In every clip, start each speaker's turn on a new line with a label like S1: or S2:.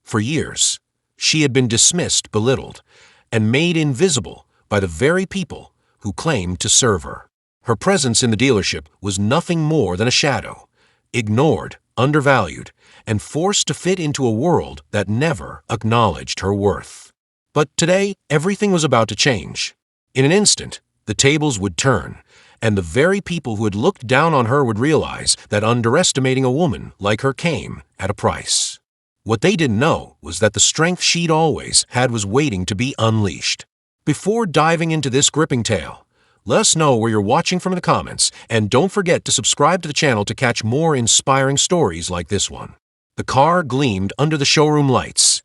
S1: For years, she had been dismissed, belittled, and made invisible by the very people who claimed to serve her. Her presence in the dealership was nothing more than a shadow, ignored, undervalued, and forced to fit into a world that never acknowledged her worth. But today, everything was about to change. In an instant, the tables would turn, and the very people who had looked down on her would realize that underestimating a woman like her came at a price. What they didn't know was that the strength she'd always had was waiting to be unleashed. Before diving into this gripping tale, let us know where you're watching from in the comments, and don't forget to subscribe to the channel to catch more inspiring stories like this one. The car gleamed under the showroom lights,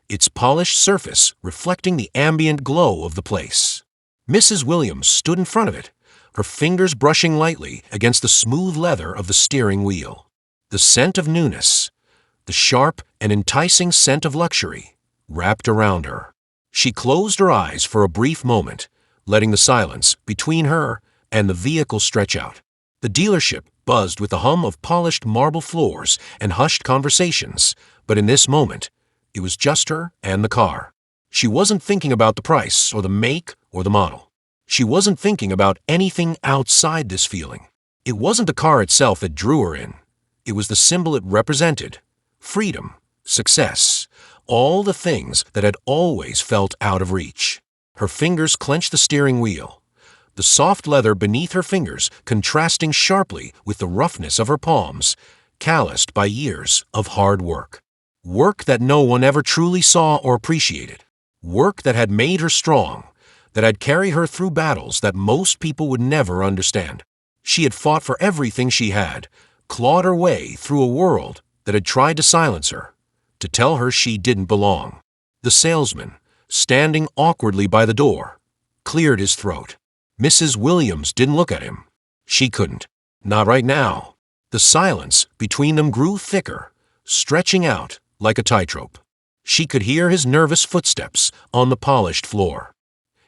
S1: its polished surface reflecting the ambient glow of the place. Mrs. Williams stood in front of it, her fingers brushing lightly against the smooth leather of the steering wheel. The scent of newness, the sharp and enticing scent of luxury, wrapped around her. She closed her eyes for a brief moment, letting the silence between her and the vehicle stretch out. The dealership buzzed with the hum of polished marble floors and hushed conversations, but in this moment, it was just her and the car. She wasn't thinking about the price or the make or the model. She wasn't thinking about anything outside this feeling. It wasn't the car itself that drew her in. It was the symbol it represented: freedom, success, all the things that had always felt out of reach. Her fingers clenched the steering wheel, the soft leather beneath her fingers contrasting sharply with the roughness of her palms, calloused by years of hard work. Work that no one ever truly saw or appreciated. Work that had made her strong, that had carried her through battles that most people would never understand. She had fought for everything she had, clawed her way through a world that had tried to silence her, to tell her she didn't belong. The salesman, standing awkwardly by the door, cleared his throat. Mrs. Williams didn't look at him. She couldn't. Not right now. The silence between them grew thicker, stretching out like a tightrope. She could hear his nervous footsteps on the polished floor.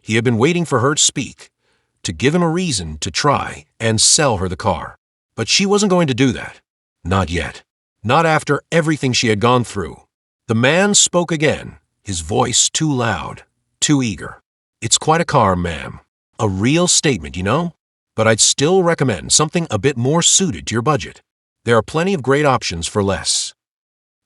S1: He had been waiting for her to speak, to give him a reason to try and sell her the car. But she wasn't going to do that. Not yet. Not after everything she had gone through. The man spoke again, his voice too loud, too eager. "It's quite a car, ma'am. A real statement, you know? But I'd still recommend something a bit more suited to your budget. There are plenty of great options for less."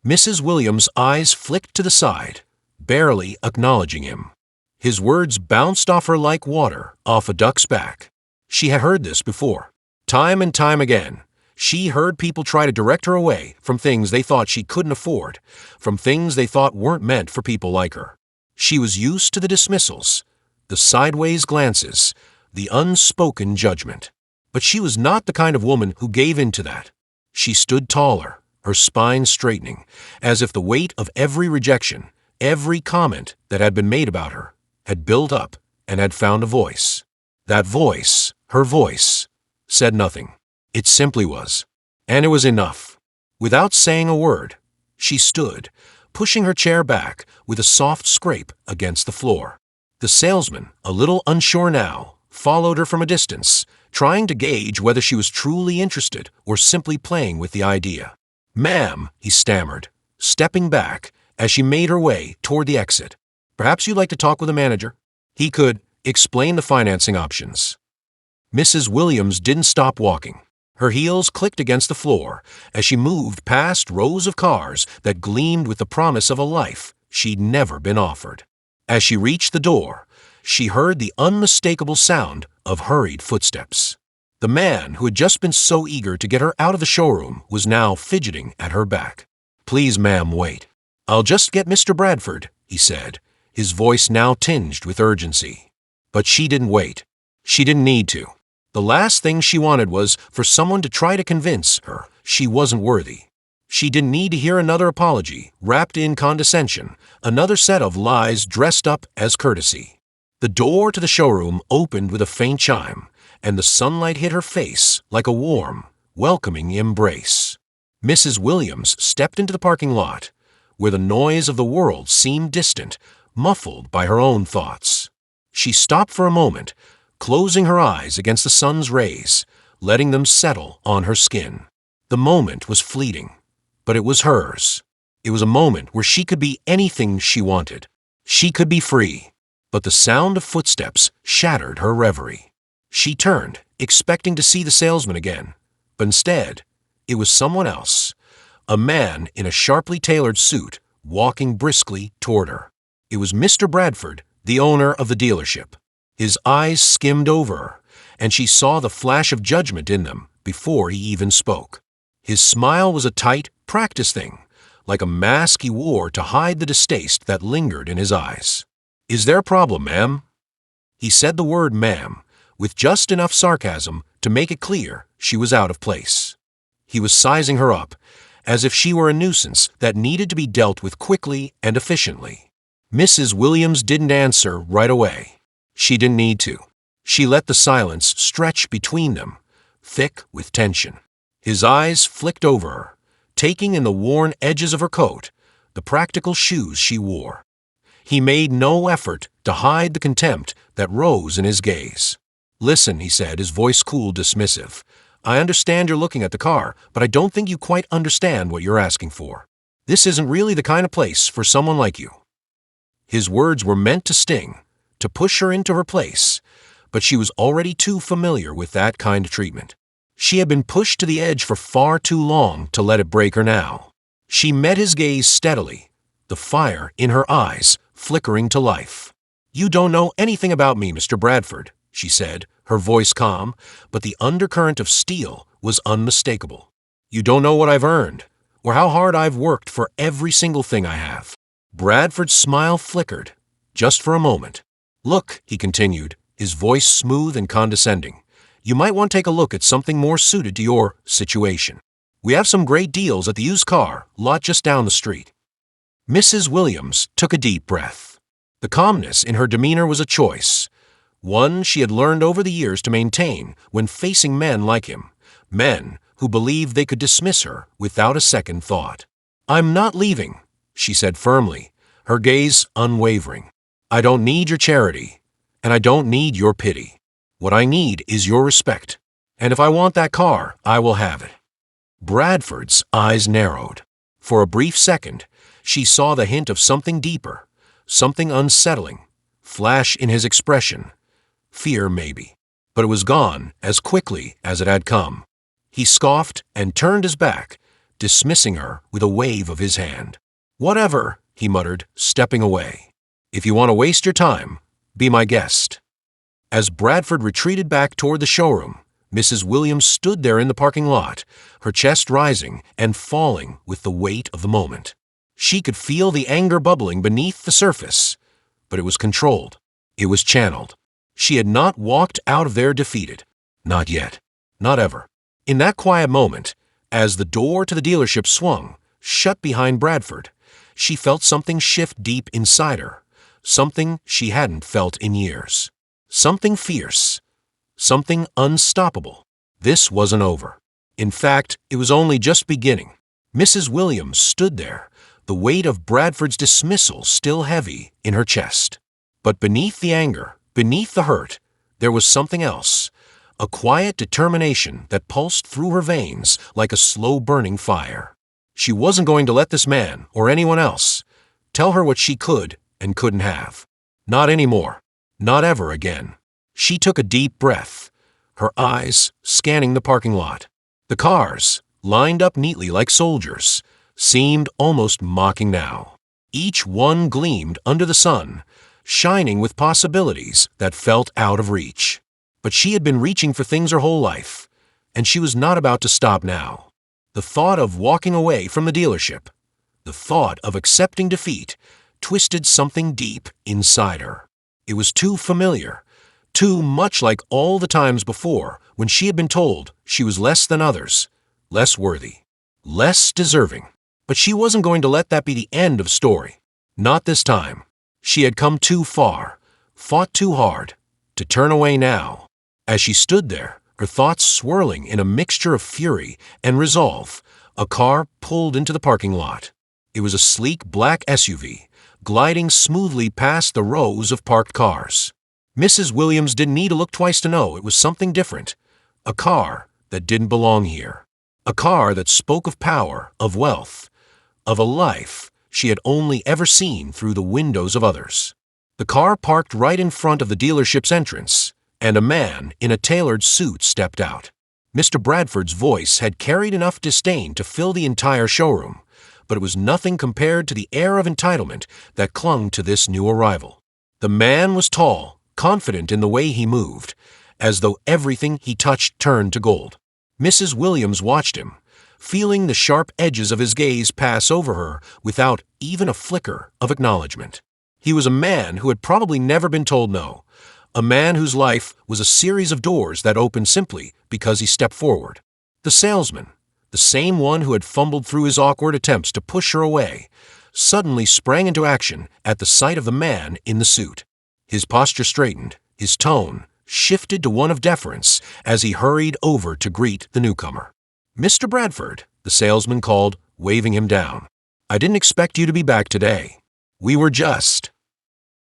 S1: Mrs. Williams' eyes flicked to the side, barely acknowledging him. His words bounced off her like water off a duck's back. She had heard this before. Time and time again, she heard people try to direct her away from things they thought she couldn't afford, from things they thought weren't meant for people like her. She was used to the dismissals, the sideways glances, the unspoken judgment. But she was not the kind of woman who gave in to that. She stood taller, her spine straightening, as if the weight of every rejection, every comment that had been made about her, had built up and had found a voice. That voice, her voice, said nothing. It simply was. And it was enough. Without saying a word, she stood, pushing her chair back with a soft scrape against the floor. The salesman, a little unsure now, followed her from a distance, trying to gauge whether she was truly interested or simply playing with the idea. "Ma'am," he stammered, stepping back as she made her way toward the exit. "Perhaps you'd like to talk with a manager?" He could explain the financing options. Mrs. Williams didn't stop walking. Her heels clicked against the floor as she moved past rows of cars that gleamed with the promise of a life she'd never been offered. As she reached the door, she heard the unmistakable sound of hurried footsteps. The man who had just been so eager to get her out of the showroom was now fidgeting at her back. "Please, ma'am, wait. I'll just get Mr. Bradford," he said, his voice now tinged with urgency. But she didn't wait. She didn't need to. The last thing she wanted was for someone to try to convince her she wasn't worthy. She didn't need to hear another apology wrapped in condescension, another set of lies dressed up as courtesy. The door to the showroom opened with a faint chime, and the sunlight hit her face like a warm, welcoming embrace. Mrs. Williams stepped into the parking lot, where the noise of the world seemed distant, muffled by her own thoughts. She stopped for a moment, closing her eyes against the sun's rays, letting them settle on her skin. The moment was fleeting, but it was hers. It was a moment where she could be anything she wanted. She could be free. But the sound of footsteps shattered her reverie. She turned, expecting to see the salesman again. But instead, it was someone else. A man in a sharply tailored suit, walking briskly toward her. It was Mr. Bradford, the owner of the dealership. His eyes skimmed over her, and she saw the flash of judgment in them before he even spoke. His smile was a tight, practiced thing, like a mask he wore to hide the distaste that lingered in his eyes. "Is there a problem, ma'am?" He said the word ma'am, with just enough sarcasm to make it clear she was out of place. He was sizing her up, as if she were a nuisance that needed to be dealt with quickly and efficiently. Mrs. Williams didn't answer right away. She didn't need to. She let the silence stretch between them, thick with tension. His eyes flicked over her, taking in the worn edges of her coat, the practical shoes she wore. He made no effort to hide the contempt that rose in his gaze. "Listen," he said, his voice cool, dismissive. "I understand you're looking at the car, but I don't think you quite understand what you're asking for. This isn't really the kind of place for someone like you." His words were meant to sting, to push her into her place, but she was already too familiar with that kind of treatment. She had been pushed to the edge for far too long to let it break her now. She met his gaze steadily, the fire in her eyes flickering to life. "You don't know anything about me, Mr. Bradford," she said, her voice calm, but the undercurrent of steel was unmistakable. "You don't know what I've earned, or how hard I've worked for every single thing I have." Bradford's smile flickered, just for a moment. "Look," he continued, his voice smooth and condescending, "you might want to take a look at something more suited to your situation. We have some great deals at the used car lot just down the street." Mrs. Williams took a deep breath. The calmness in her demeanor was a choice, one she had learned over the years to maintain when facing men like him, men who believed they could dismiss her without a second thought. "I'm not leaving," she said firmly, her gaze unwavering. "I don't need your charity, and I don't need your pity. What I need is your respect, and if I want that car, I will have it." Bradford's eyes narrowed. For a brief second, she saw the hint of something deeper, something unsettling, flash in his expression. Fear, maybe. But it was gone as quickly as it had come. He scoffed and turned his back, dismissing her with a wave of his hand. "Whatever," he muttered, stepping away. "If you want to waste your time, be my guest." As Bradford retreated back toward the showroom, Mrs. Williams stood there in the parking lot, her chest rising and falling with the weight of the moment. She could feel the anger bubbling beneath the surface, but it was controlled. It was channeled. She had not walked out of there defeated. Not yet. Not ever. In that quiet moment, as the door to the dealership swung, shut behind Bradford, she felt something shift deep inside her, something she hadn't felt in years. Something fierce. Something unstoppable. This wasn't over. In fact, it was only just beginning. Mrs. Williams stood there, the weight of Bradford's dismissal still heavy in her chest. But beneath the anger, beneath the hurt, there was something else, a quiet determination that pulsed through her veins like a slow-burning fire. She wasn't going to let this man, or anyone else, tell her what she could and couldn't have. Not anymore. Not ever again. She took a deep breath, her eyes scanning the parking lot. The cars, lined up neatly like soldiers, seemed almost mocking now. Each one gleamed under the sun, shining with possibilities that felt out of reach. But she had been reaching for things her whole life, and she was not about to stop now. The thought of walking away from the dealership, the thought of accepting defeat, twisted something deep inside her. It was too familiar, too much like all the times before when she had been told she was less than others, less worthy, less deserving. But she wasn't going to let that be the end of story. Not this time. She had come too far, fought too hard, to turn away now. As she stood there, her thoughts swirling in a mixture of fury and resolve, a car pulled into the parking lot. It was a sleek black SUV, gliding smoothly past the rows of parked cars. Mrs. Williams didn't need to look twice to know it was something different. A car that didn't belong here. A car that spoke of power, of wealth, of a life she had only ever seen through the windows of others. The car parked right in front of the dealership's entrance, and a man in a tailored suit stepped out. Mr. Bradford's voice had carried enough disdain to fill the entire showroom, but it was nothing compared to the air of entitlement that clung to this new arrival. The man was tall, confident in the way he moved, as though everything he touched turned to gold. Mrs. Williams watched him, feeling the sharp edges of his gaze pass over her without even a flicker of acknowledgement. He was a man who had probably never been told no, a man whose life was a series of doors that opened simply because he stepped forward. The salesman, the same one who had fumbled through his awkward attempts to push her away, suddenly sprang into action at the sight of the man in the suit. His posture straightened, his tone shifted to one of deference as he hurried over to greet the newcomer. "Mr. Bradford," the salesman called, waving him down. "I didn't expect you to be back today. We were just—"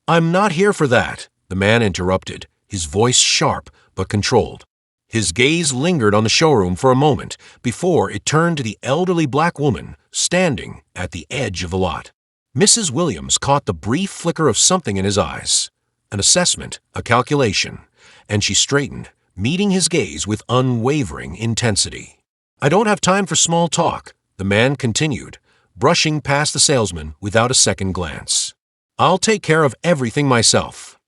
S1: "I'm not here for that," the man interrupted, his voice sharp but controlled. His gaze lingered on the showroom for a moment before it turned to the elderly black woman standing at the edge of the lot. Mrs. Williams caught the brief flicker of something in his eyes, an assessment, a calculation, and she straightened, meeting his gaze with unwavering intensity. "I don't have time for small talk," the man continued, brushing past the salesman without a second glance. "I'll take care of everything myself."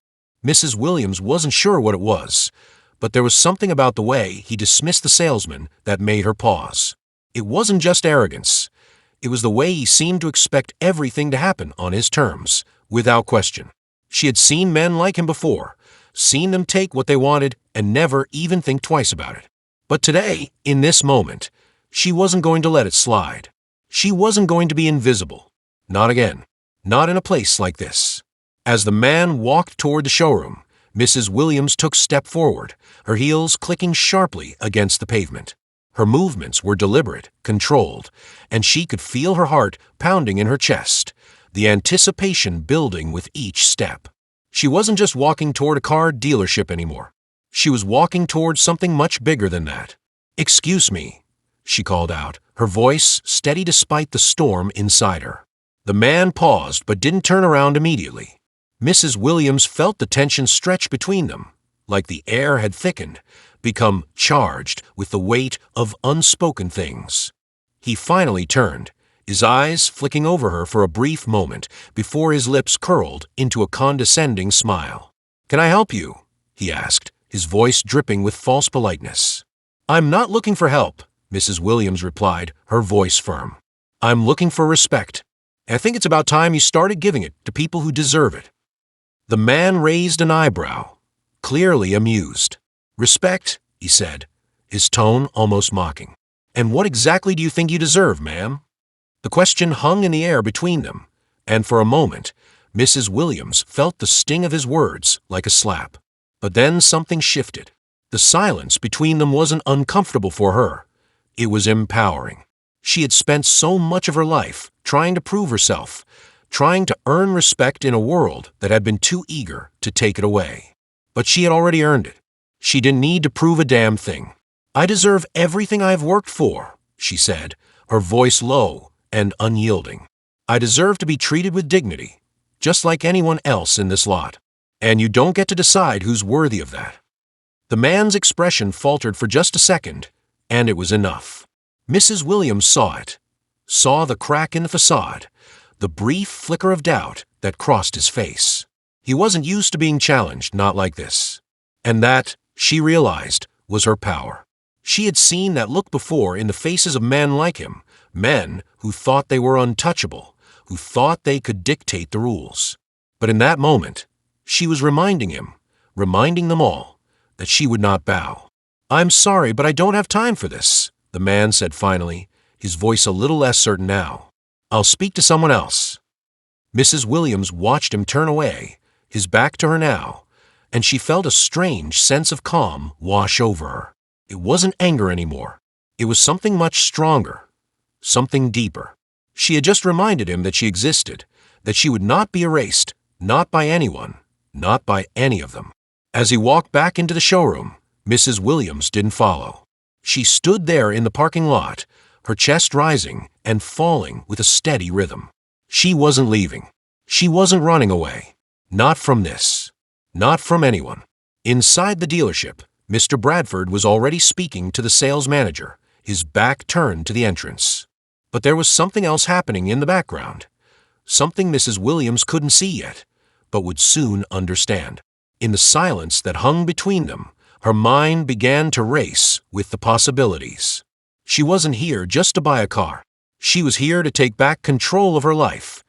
S1: Mrs. Williams wasn't sure what it was, but there was something about the way he dismissed the salesman that made her pause. It wasn't just arrogance. It was the way he seemed to expect everything to happen on his terms, without question. She had seen men like him before, seen them take what they wanted and never even think twice about it. But today, in this moment, she wasn't going to let it slide. She wasn't going to be invisible. Not again. Not in a place like this. As the man walked toward the showroom, Mrs. Williams took a step forward, her heels clicking sharply against the pavement. Her movements were deliberate, controlled, and she could feel her heart pounding in her chest, the anticipation building with each step. She wasn't just walking toward a car dealership anymore. She was walking toward something much bigger than that. "Excuse me," she called out, her voice steady despite the storm inside her. The man paused but didn't turn around immediately. Mrs. Williams felt the tension stretch between them, like the air had thickened, become charged with the weight of unspoken things. He finally turned, his eyes flicking over her for a brief moment before his lips curled into a condescending smile. "Can I help you?" he asked, his voice dripping with false politeness. "I'm not looking for help," Mrs. Williams replied, her voice firm. "I'm looking for respect. I think it's about time you started giving it to people who deserve it." The man raised an eyebrow, clearly amused. "Respect," he said, his tone almost mocking. "And what exactly do you think you deserve, ma'am?" The question hung in the air between them, and for a moment, Mrs. Williams felt the sting of his words like a slap. But then something shifted. The silence between them wasn't uncomfortable for her. It was empowering. She had spent so much of her life trying to prove herself, trying to earn respect in a world that had been too eager to take it away. But she had already earned it. She didn't need to prove a damn thing. "I deserve everything I've worked for," she said, her voice low and unyielding. "I deserve to be treated with dignity, just like anyone else in this lot. And you don't get to decide who's worthy of that." The man's expression faltered for just a second, and it was enough. Mrs. Williams saw it, saw the crack in the facade, the brief flicker of doubt that crossed his face. He wasn't used to being challenged, not like this. And that, she realized, was her power. She had seen that look before in the faces of men like him, men who thought they were untouchable, who thought they could dictate the rules. But in that moment, she was reminding him, reminding them all, that she would not bow. "I'm sorry, but I don't have time for this," the man said finally, his voice a little less certain now. "I'll speak to someone else." Mrs. Williams watched him turn away, his back to her now, and she felt a strange sense of calm wash over her. It wasn't anger anymore. It was something much stronger, something deeper. She had just reminded him that she existed, that she would not be erased, not by anyone, not by any of them. As he walked back into the showroom, Mrs. Williams didn't follow. She stood there in the parking lot, her chest rising and falling with a steady rhythm. She wasn't leaving. She wasn't running away. Not from this. Not from anyone. Inside the dealership, Mr. Bradford was already speaking to the sales manager, his back turned to the entrance. But there was something else happening in the background. Something Mrs. Williams couldn't see yet, but would soon understand. In the silence that hung between them, her mind began to race with the possibilities. She wasn't here just to buy a car. She was here to take back control of her life,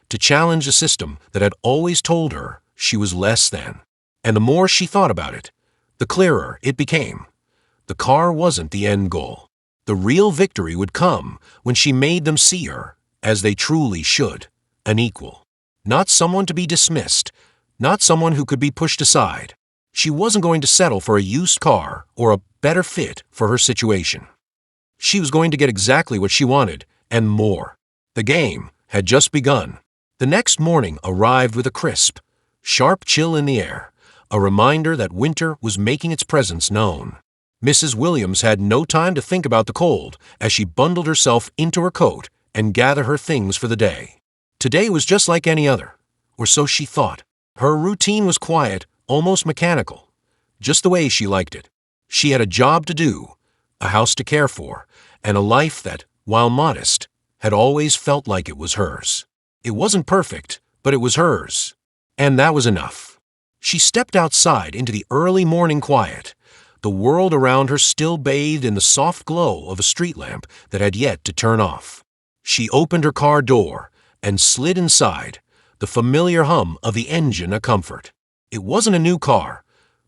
S1: to challenge a system that had always told her she was less than. And the more she thought about it, the clearer it became. The car wasn't the end goal. The real victory would come when she made them see her as they truly should, an equal. Not someone to be dismissed, not someone who could be pushed aside. She wasn't going to settle for a used car or a better fit for her situation. She was going to get exactly what she wanted, and more. The game had just begun. The next morning arrived with a crisp, sharp chill in the air, a reminder that winter was making its presence known. Mrs. Williams had no time to think about the cold as she bundled herself into her coat and gathered her things for the day. Today was just like any other, or so she thought. Her routine was quiet, almost mechanical, just the way she liked it. She had a job to do, a house to care for, and a life that, while modest, had always felt like it was hers. It wasn't perfect, but it was hers, and that was enough. She stepped outside into the early morning quiet, the world around her still bathed in the soft glow of a street lamp that had yet to turn off. She opened her car door and slid inside, the familiar hum of the engine a comfort. It wasn't a new car,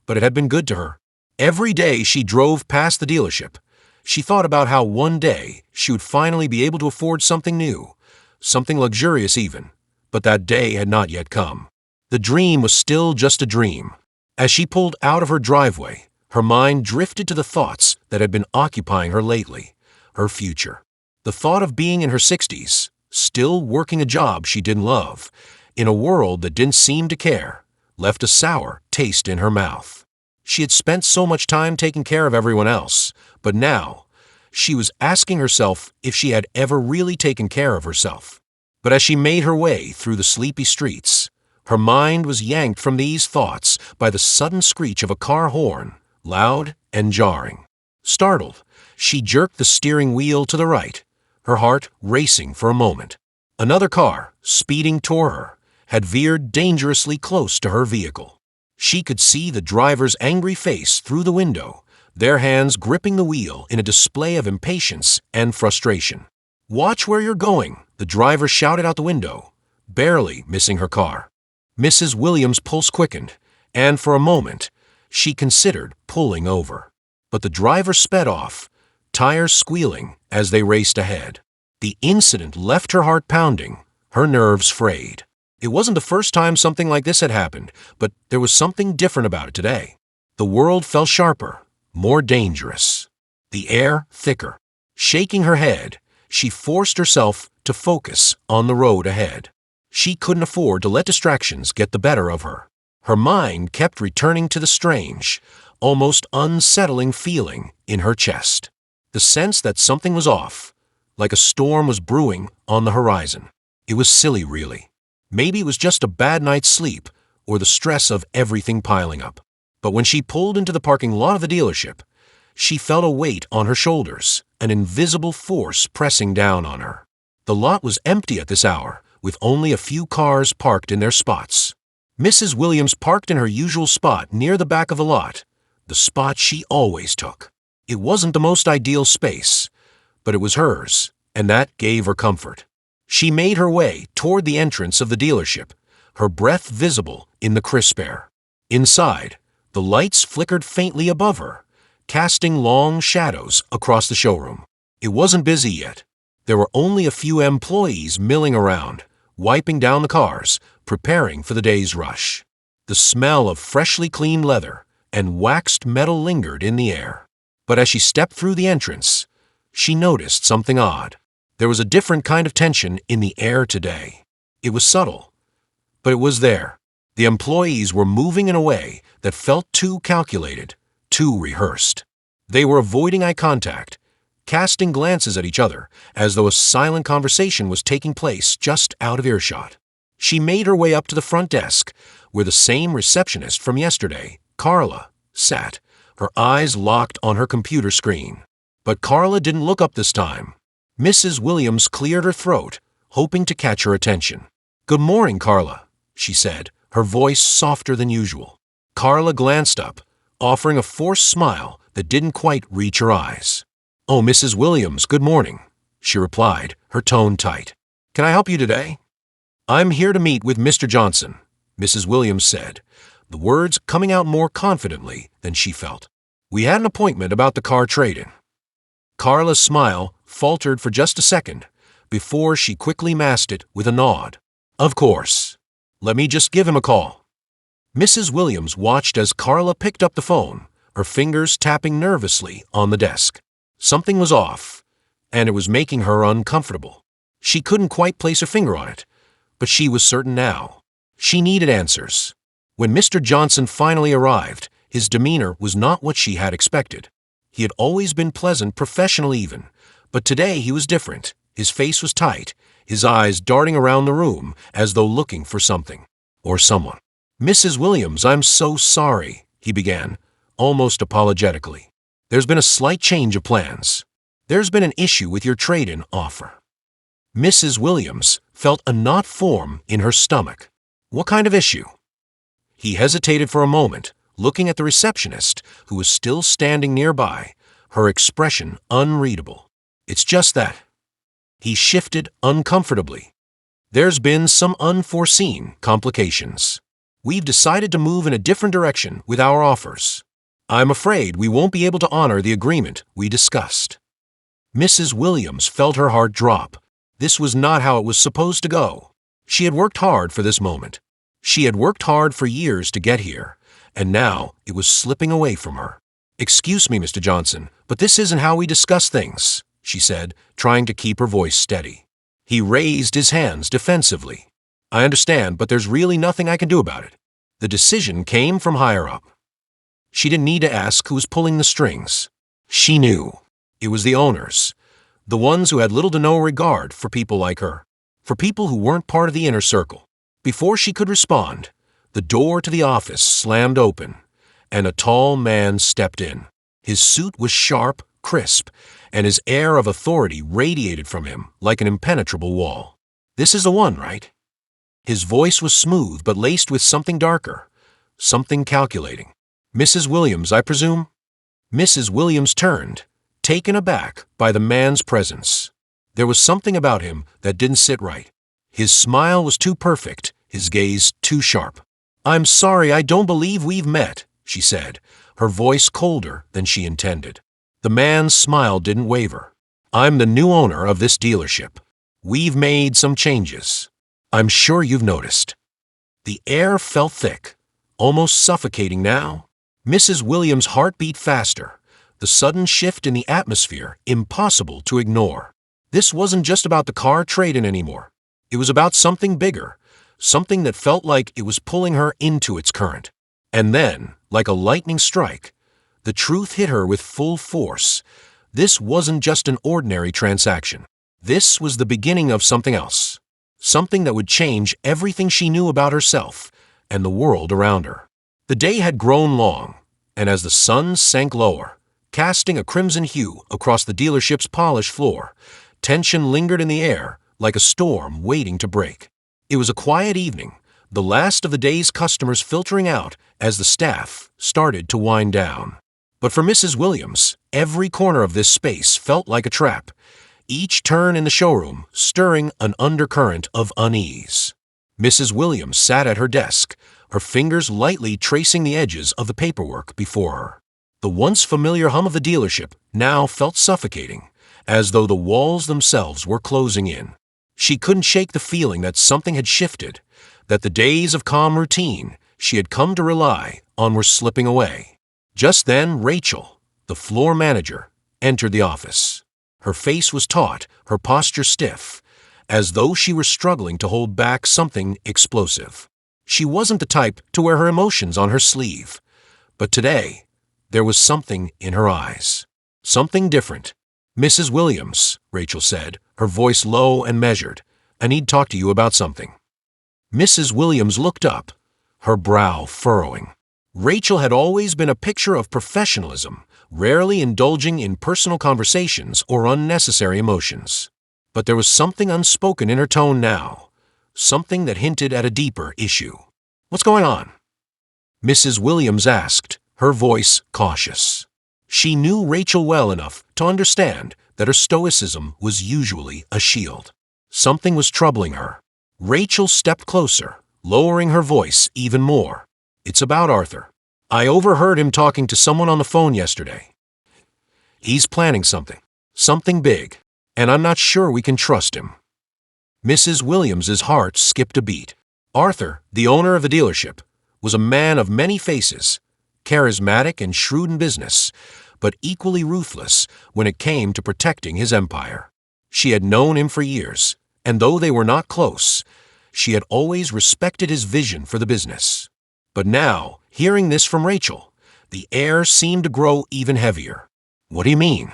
S1: but it had been good to her. Every day she drove past the dealership, she thought about how one day she would finally be able to afford something new, something luxurious even, but that day had not yet come. The dream was still just a dream. As she pulled out of her driveway, her mind drifted to the thoughts that had been occupying her lately, her future. The thought of being in her 60s, still working a job she didn't love, in a world that didn't seem to care, left a sour taste in her mouth. She had spent so much time taking care of everyone else, but now she was asking herself if she had ever really taken care of herself. But as she made her way through the sleepy streets, her mind was yanked from these thoughts by the sudden screech of a car horn, loud and jarring. Startled, she jerked the steering wheel to the right, her heart racing for a moment. Another car, speeding toward her, had veered dangerously close to her vehicle. She could see the driver's angry face through the window, their hands gripping the wheel in a display of impatience and frustration. "Watch where you're going," the driver shouted out the window, barely missing her car. Mrs. Williams' pulse quickened, and for a moment, she considered pulling over. But the driver sped off, tires squealing as they raced ahead. The incident left her heart pounding, her nerves frayed. It wasn't the first time something like this had happened, but there was something different about it today. The world felt sharper, more dangerous. The air thicker. Shaking her head, she forced herself to focus on the road ahead. She couldn't afford to let distractions get the better of her. Her mind kept returning to the strange, almost unsettling feeling in her chest. The sense that something was off, like a storm was brewing on the horizon. It was silly, really. Maybe it was just a bad night's sleep or the stress of everything piling up. But when she pulled into the parking lot of the dealership, she felt a weight on her shoulders, an invisible force pressing down on her. The lot was empty at this hour, with only a few cars parked in their spots. Mrs. Williams parked in her usual spot near the back of the lot, the spot she always took. It wasn't the most ideal space, but it was hers, and that gave her comfort. She made her way toward the entrance of the dealership, her breath visible in the crisp air. Inside, the lights flickered faintly above her, casting long shadows across the showroom. It wasn't busy yet. There were only a few employees milling around, wiping down the cars, preparing for the day's rush. The smell of freshly cleaned leather and waxed metal lingered in the air. But as she stepped through the entrance, she noticed something odd. There was a different kind of tension in the air today. It was subtle, but it was there. The employees were moving in a way that felt too calculated, too rehearsed. They were avoiding eye contact, casting glances at each other as though a silent conversation was taking place just out of earshot. She made her way up to the front desk, where the same receptionist from yesterday, Carla, sat, her eyes locked on her computer screen. But Carla didn't look up this time. Mrs. Williams cleared her throat, hoping to catch her attention. "Good morning, Carla," she said, her voice softer than usual. Carla glanced up, offering a forced smile that didn't quite reach her eyes. "Oh, Mrs. Williams, good morning," she replied, her tone tight. "Can I help you today?" "I'm here to meet with Mr. Johnson," Mrs. Williams said, the words coming out more confidently than she felt. "We had an appointment about the car trade-in." Carla's smile faltered for just a second before she quickly masked it with a nod. "Of course. Let me just give him a call." Mrs. Williams watched as Carla picked up the phone, her fingers tapping nervously on the desk. Something was off, and it was making her uncomfortable. She couldn't quite place her finger on it, but she was certain now. She needed answers. When Mr. Johnson finally arrived, his demeanor was not what she had expected. He had always been pleasant, professional even, but today he was different. His face was tight, his eyes darting around the room as though looking for something or someone. "Mrs. Williams, I'm so sorry," he began, almost apologetically. "There's been a slight change of plans. There's been an issue with your trade-in offer." Mrs. Williams felt a knot form in her stomach. What kind of issue? He hesitated for a moment, looking at the receptionist, who was still standing nearby, her expression unreadable. "It's just that." He shifted uncomfortably. "There's been some unforeseen complications. We've decided to move in a different direction with our offers. I'm afraid we won't be able to honor the agreement we discussed." Mrs. Williams felt her heart drop. This was not how it was supposed to go. She had worked hard for this moment. She had worked hard for years to get here, and now it was slipping away from her. "Excuse me, Mr. Johnson, but this isn't how we discuss things," she said, trying to keep her voice steady. He raised his hands defensively. "I understand, but there's really nothing I can do about it. The decision came from higher up." She didn't need to ask who was pulling the strings. She knew. It was the owners, the ones who had little to no regard for people like her, for people who weren't part of the inner circle. Before she could respond, the door to the office slammed open, and a tall man stepped in. His suit was sharp, crisp, and his air of authority radiated from him like an impenetrable wall. "This is the one, right?" His voice was smooth but laced with something darker, something calculating. "Mrs. Williams, I presume?" Mrs. Williams turned, taken aback by the man's presence. There was something about him that didn't sit right. His smile was too perfect, his gaze too sharp. "I'm sorry, I don't believe we've met," she said, her voice colder than she intended. The man's smile didn't waver. "I'm the new owner of this dealership. We've made some changes. I'm sure you've noticed." The air felt thick, almost suffocating now. Mrs. Williams' heart beat faster, the sudden shift in the atmosphere impossible to ignore. This wasn't just about the car trade-in anymore. It was about something bigger, something that felt like it was pulling her into its current. And then, like a lightning strike, the truth hit her with full force. This wasn't just an ordinary transaction. This was the beginning of something else. Something that would change everything she knew about herself and the world around her. The day had grown long, and as the sun sank lower, casting a crimson hue across the dealership's polished floor, tension lingered in the air like a storm waiting to break. It was a quiet evening, the last of the day's customers filtering out as the staff started to wind down. But for Mrs. Williams, every corner of this space felt like a trap, each turn in the showroom stirring an undercurrent of unease. Mrs. Williams sat at her desk, her fingers lightly tracing the edges of the paperwork before her. The once familiar hum of the dealership now felt suffocating, as though the walls themselves were closing in. She couldn't shake the feeling that something had shifted, that the days of calm routine she had come to rely on were slipping away. Just then, Rachel, the floor manager, entered the office. Her face was taut, her posture stiff, as though she were struggling to hold back something explosive. She wasn't the type to wear her emotions on her sleeve, but today there was something in her eyes. Something different. "Mrs. Williams," Rachel said, her voice low and measured, "I need to talk to you about something." Mrs. Williams looked up, her brow furrowing. Rachel had always been a picture of professionalism, rarely indulging in personal conversations or unnecessary emotions. But there was something unspoken in her tone now, something that hinted at a deeper issue. "What's going on?" Mrs. Williams asked, her voice cautious. She knew Rachel well enough to understand that her stoicism was usually a shield. Something was troubling her. Rachel stepped closer, lowering her voice even more. "It's about Arthur. I overheard him talking to someone on the phone yesterday. He's planning something big, and I'm not sure we can trust him." Mrs. Williams's heart skipped a beat. Arthur, the owner of the dealership, was a man of many faces, charismatic and shrewd in business, but equally ruthless when it came to protecting his empire. She had known him for years, and though they were not close, she had always respected his vision for the business. But now, hearing this from Rachel, the air seemed to grow even heavier. "What do you mean?"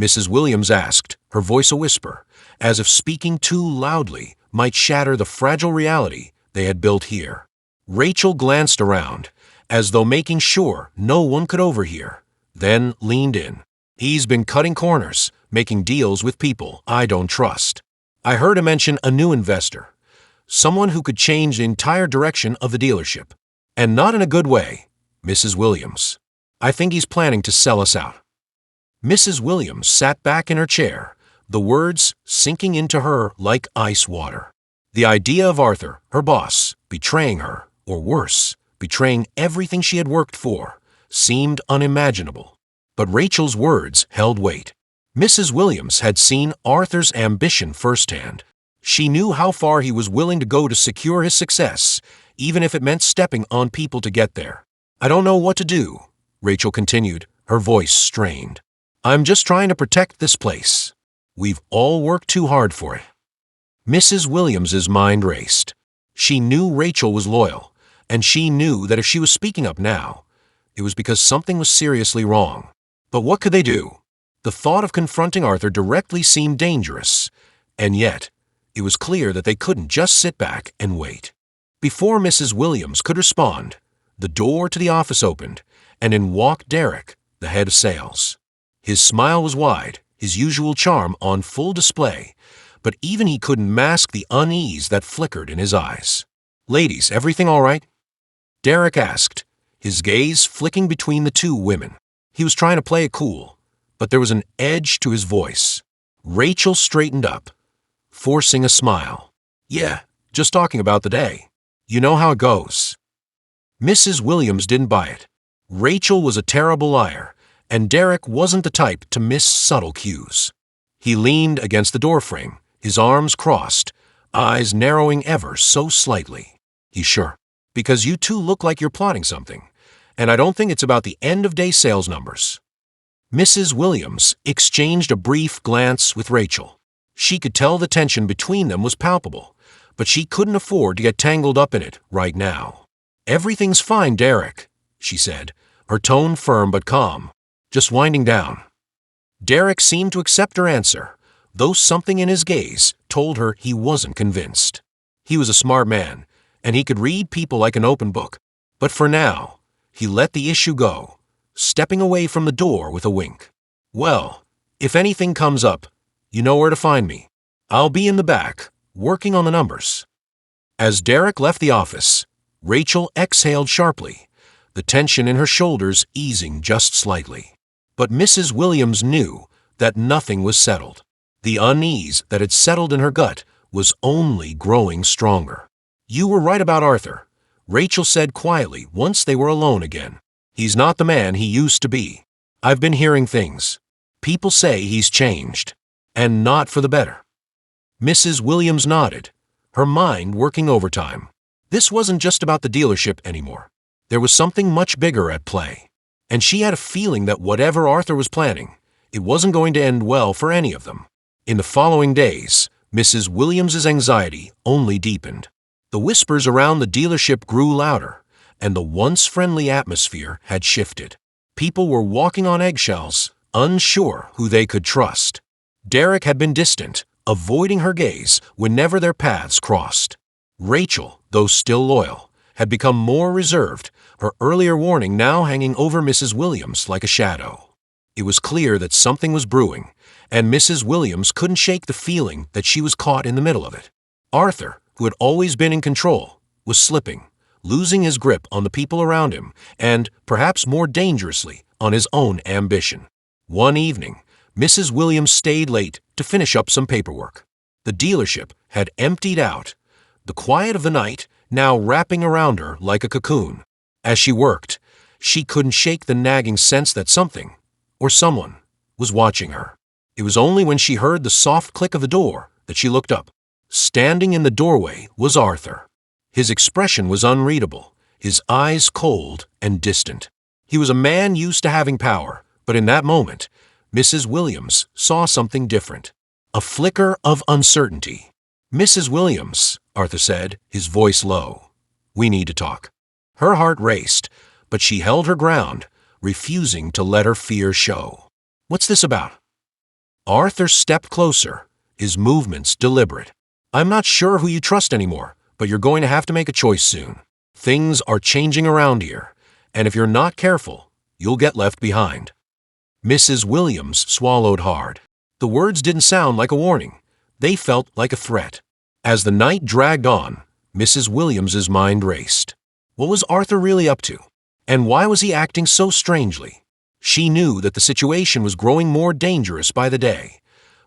S1: Mrs. Williams asked, her voice a whisper, as if speaking too loudly might shatter the fragile reality they had built here. Rachel glanced around, as though making sure no one could overhear, then leaned in. "He's been cutting corners, making deals with people I don't trust. I heard him mention a new investor, someone who could change the entire direction of the dealership. And not in a good way, Mrs. Williams. I think he's planning to sell us out." Mrs. Williams sat back in her chair, the words sinking into her like ice water. The idea of Arthur, her boss, betraying her, or worse, betraying everything she had worked for, seemed unimaginable. But Rachel's words held weight. Mrs. Williams had seen Arthur's ambition firsthand. She knew how far he was willing to go to secure his success, even if it meant stepping on people to get there. "I don't know what to do," Rachel continued, her voice strained. "I'm just trying to protect this place. We've all worked too hard for it." Mrs. Williams's mind raced. She knew Rachel was loyal, and she knew that if she was speaking up now, it was because something was seriously wrong. But what could they do? The thought of confronting Arthur directly seemed dangerous, and yet it was clear that they couldn't just sit back and wait. Before Mrs. Williams could respond, the door to the office opened, and in walked Derek, the head of sales. His smile was wide, his usual charm on full display, but even he couldn't mask the unease that flickered in his eyes. "Ladies, everything all right?" Derek asked, his gaze flicking between the two women. He was trying to play it cool, but there was an edge to his voice. Rachel straightened up, forcing a smile. "Yeah, just talking about the day. You know how it goes." Mrs. Williams didn't buy it. Rachel was a terrible liar, and Derek wasn't the type to miss subtle cues. He leaned against the doorframe, his arms crossed, eyes narrowing ever so slightly. "He's sure. Because you two look like you're plotting something, and I don't think it's about the end-of-day sales numbers." Mrs. Williams exchanged a brief glance with Rachel. She could tell the tension between them was palpable, but she couldn't afford to get tangled up in it right now. "Everything's fine, Derek," she said, her tone firm but calm. "Just winding down." Derek seemed to accept her answer, though something in his gaze told her he wasn't convinced. He was a smart man, and he could read people like an open book. But for now, he let the issue go, stepping away from the door with a wink. "Well, if anything comes up, you know where to find me. I'll be in the back, working on the numbers." As Derek left the office, Rachel exhaled sharply, the tension in her shoulders easing just slightly. But Mrs. Williams knew that nothing was settled. The unease that had settled in her gut was only growing stronger. "You were right about Arthur," Rachel said quietly once they were alone again. "He's not the man he used to be. I've been hearing things. People say he's changed, and not for the better." Mrs. Williams nodded, her mind working overtime. This wasn't just about the dealership anymore. There was something much bigger at play, and she had a feeling that whatever Arthur was planning, it wasn't going to end well for any of them. In the following days, Mrs. Williams's anxiety only deepened. The whispers around the dealership grew louder, and the once friendly atmosphere had shifted. People were walking on eggshells, unsure who they could trust. Derek had been distant, avoiding her gaze whenever their paths crossed. Rachel, though still loyal, had become more reserved, her earlier warning now hanging over Mrs. Williams like a shadow. It was clear that something was brewing, and Mrs. Williams couldn't shake the feeling that she was caught in the middle of it. Arthur, who had always been in control, was slipping, losing his grip on the people around him and, perhaps more dangerously, on his own ambition. One evening, Mrs. Williams stayed late to finish up some paperwork. The dealership had emptied out, the quiet of the night now wrapping around her like a cocoon. As she worked, she couldn't shake the nagging sense that something, or someone, was watching her. It was only when she heard the soft click of the door that she looked up. Standing in the doorway was Arthur. His expression was unreadable, his eyes cold and distant. He was a man used to having power, but in that moment, Mrs. Williams saw something different. A flicker of uncertainty. "Mrs. Williams," Arthur said, his voice low. "We need to talk." Her heart raced, but she held her ground, refusing to let her fear show. "What's this about?" Arthur stepped closer, his movements deliberate. "I'm not sure who you trust anymore, but you're going to have to make a choice soon. Things are changing around here, and if you're not careful, you'll get left behind." Mrs. Williams swallowed hard. The words didn't sound like a warning. They felt like a threat. As the night dragged on, Mrs. Williams's mind raced. What was Arthur really up to? And why was he acting so strangely? She knew that the situation was growing more dangerous by the day,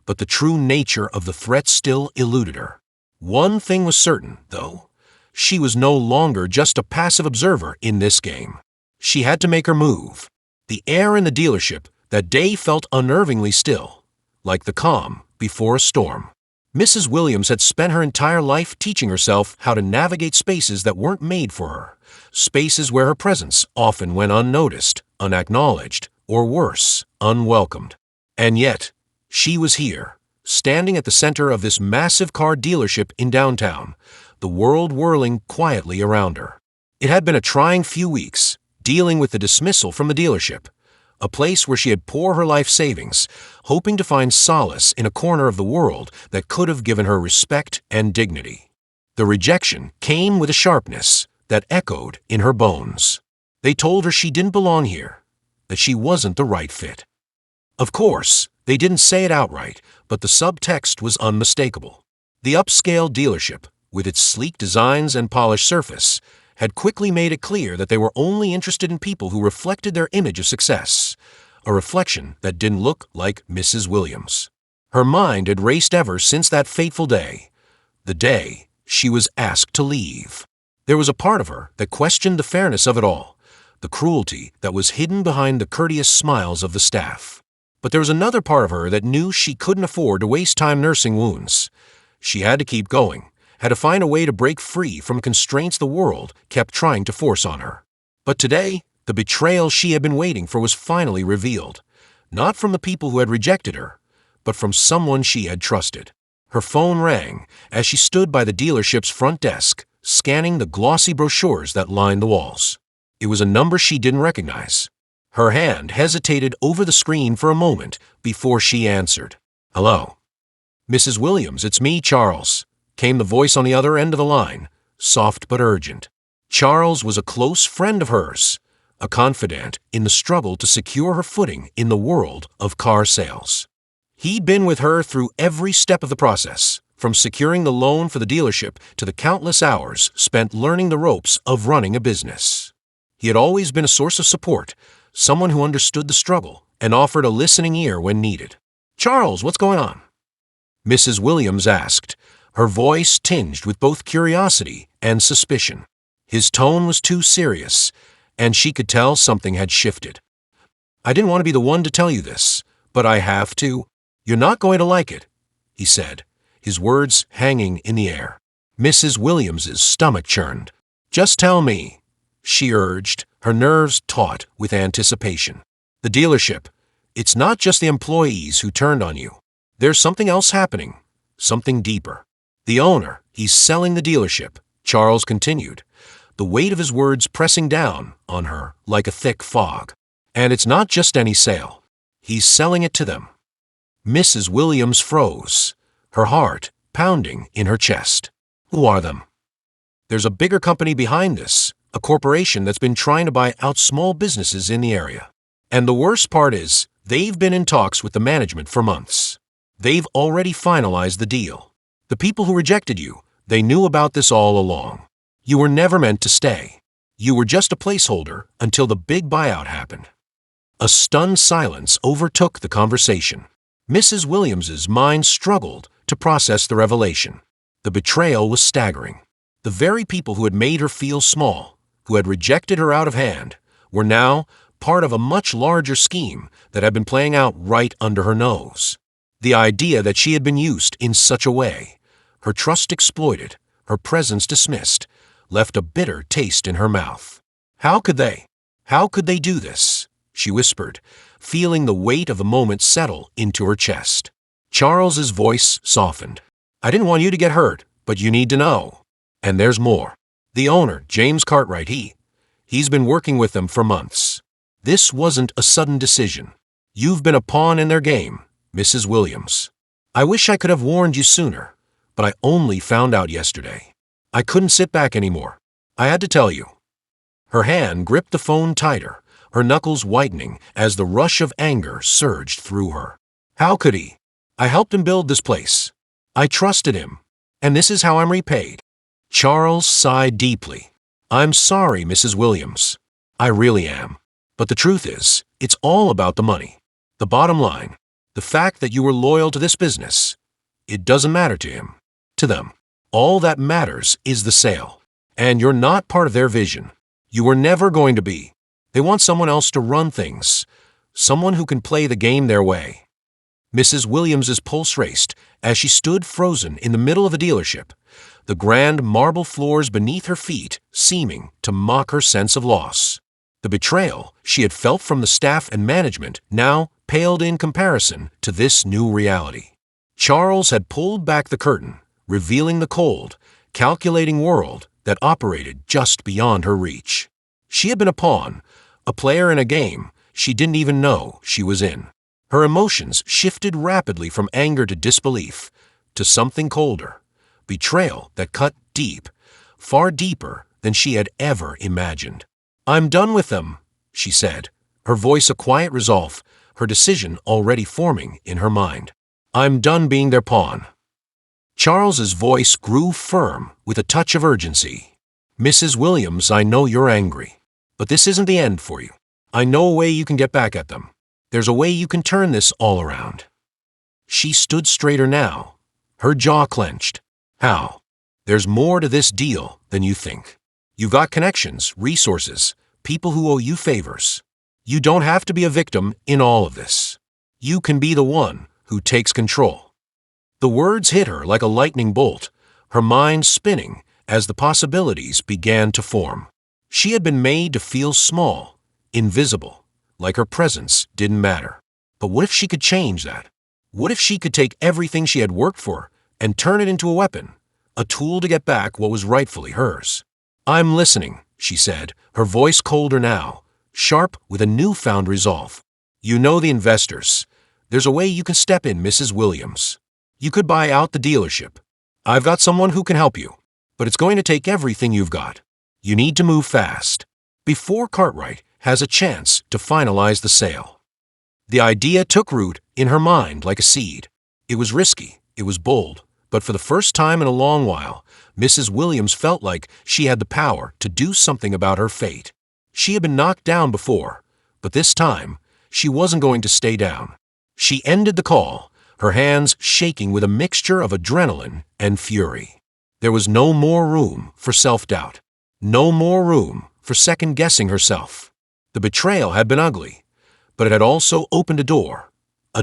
S1: but the true nature of the threat still eluded her. One thing was certain, though. She was no longer just a passive observer in this game. She had to make her move. The air in the dealership that day felt unnervingly still, like the calm before a storm. Mrs. Williams had spent her entire life teaching herself how to navigate spaces that weren't made for her, spaces where her presence often went unnoticed, unacknowledged, or worse, unwelcomed. And yet, she was here, standing at the center of this massive car dealership in downtown, the world whirling quietly around her. It had been a trying few weeks, dealing with the dismissal from the dealership, a place where she had poured her life savings, hoping to find solace in a corner of the world that could have given her respect and dignity. The rejection came with a sharpness that echoed in her bones. They told her she didn't belong here, that she wasn't the right fit. Of course, they didn't say it outright, but the subtext was unmistakable. The upscale dealership, with its sleek designs and polished surface, had quickly made it clear that they were only interested in people who reflected their image of success, a reflection that didn't look like Mrs. Williams. Her mind had raced ever since that fateful day, the day she was asked to leave. There was a part of her that questioned the fairness of it all, the cruelty that was hidden behind the courteous smiles of the staff. But there was another part of her that knew she couldn't afford to waste time nursing wounds. She had to keep going, had to find a way to break free from constraints the world kept trying to force on her. But today, the betrayal she had been waiting for was finally revealed, not from the people who had rejected her, but from someone she had trusted. Her phone rang as she stood by the dealership's front desk, scanning the glossy brochures that lined the walls. It was a number she didn't recognize. Her hand hesitated over the screen for a moment before she answered. "Hello." "Mrs. Williams, it's me, Charles," came the voice on the other end of the line, soft but urgent. Charles was a close friend of hers, a confidant in the struggle to secure her footing in the world of car sales. He'd been with her through every step of the process, from securing the loan for the dealership to the countless hours spent learning the ropes of running a business. He had always been a source of support, someone who understood the struggle and offered a listening ear when needed. "Charles, what's going on?" Mrs. Williams asked, her voice tinged with both curiosity and suspicion. His tone was too serious, and she could tell something had shifted. "I didn't want to be the one to tell you this, but I have to. You're not going to like it," he said, his words hanging in the air. Mrs. Williams's stomach churned. "Just tell me," she urged, her nerves taut with anticipation. "The dealership, it's not just the employees who turned on you. There's something else happening, something deeper. The owner, he's selling the dealership," Charles continued, the weight of his words pressing down on her like a thick fog. "And it's not just any sale. He's selling it to them. Mrs. Williams froze, her heart pounding in her chest. Who are them? There's a bigger company behind this, a corporation that's been trying to buy out small businesses in the area. And the worst part is, they've been in talks with the management for months. They've already finalized the deal. The people who rejected you, they knew about this all along. You were never meant to stay. You were just a placeholder until the big buyout happened. A stunned silence overtook the conversation. Mrs. Williams's mind struggled to process the revelation. The betrayal was staggering. The very people who had made her feel small, who had rejected her out of hand, were now part of a much larger scheme that had been playing out right under her nose. The idea that she had been used in such a way, her trust exploited, her presence dismissed, left a bitter taste in her mouth. How could they do this? She whispered, feeling the weight of the moment settle into her chest. Charles's voice softened. I didn't want you to get hurt, but you need to know. And there's more. The owner, James Cartwright, he's been working with them for months. This wasn't a sudden decision. You've been a pawn in their game, Mrs. Williams. I wish I could have warned you sooner, but I only found out yesterday. I couldn't sit back anymore. I had to tell you. Her hand gripped the phone tighter, her knuckles whitening as the rush of anger surged through her. How could he? I helped him build this place. I trusted him, and this is how I'm repaid. Charles sighed deeply. I'm sorry, Mrs. Williams. I really am. But the truth is, it's all about the money. The bottom line, the fact that you were loyal to this business. It doesn't matter to him, to them. All that matters is the sale. And you're not part of their vision. You were never going to be. They want someone else to run things, someone who can play the game their way. Mrs. Williams's pulse raced as she stood frozen in the middle of the dealership, the grand marble floors beneath her feet seeming to mock her sense of loss. The betrayal she had felt from the staff and management now paled in comparison to this new reality. Charles had pulled back the curtain, revealing the cold, calculating world that operated just beyond her reach. She had been a pawn, a player in a game she didn't even know she was in. Her emotions shifted rapidly from anger to disbelief, to something colder, betrayal that cut deep, far deeper than she had ever imagined. I'm done with them, she said, her voice a quiet resolve, her decision already forming in her mind. I'm done being their pawn. Charles's voice grew firm with a touch of urgency. Mrs. Williams, I know you're angry, but this isn't the end for you. I know a way you can get back at them. There's a way you can turn this all around. She stood straighter now, her jaw clenched. How? There's more to this deal than you think. You've got connections, resources, people who owe you favors. You don't have to be a victim in all of this. You can be the one who takes control. The words hit her like a lightning bolt, her mind spinning as the possibilities began to form. She had been made to feel small, invisible, like her presence didn't matter. But what if she could change that? What if she could take everything she had worked for and turn it into a weapon, a tool to get back what was rightfully hers? I'm listening, she said, her voice colder now, sharp with a newfound resolve. You know the investors. There's a way you can step in, Mrs. Williams. You could buy out the dealership. I've got someone who can help you, but it's going to take everything you've got. You need to move fast, before Cartwright has a chance to finalize the sale. The idea took root in her mind like a seed. It was risky, it was bold, but for the first time in a long while, Mrs. Williams felt like she had the power to do something about her fate. She had been knocked down before, but this time, she wasn't going to stay down. She ended the call, her hands shaking with a mixture of adrenaline and fury. There was no more room for self-doubt, no more room for second-guessing herself. The betrayal had been ugly, but it had also opened a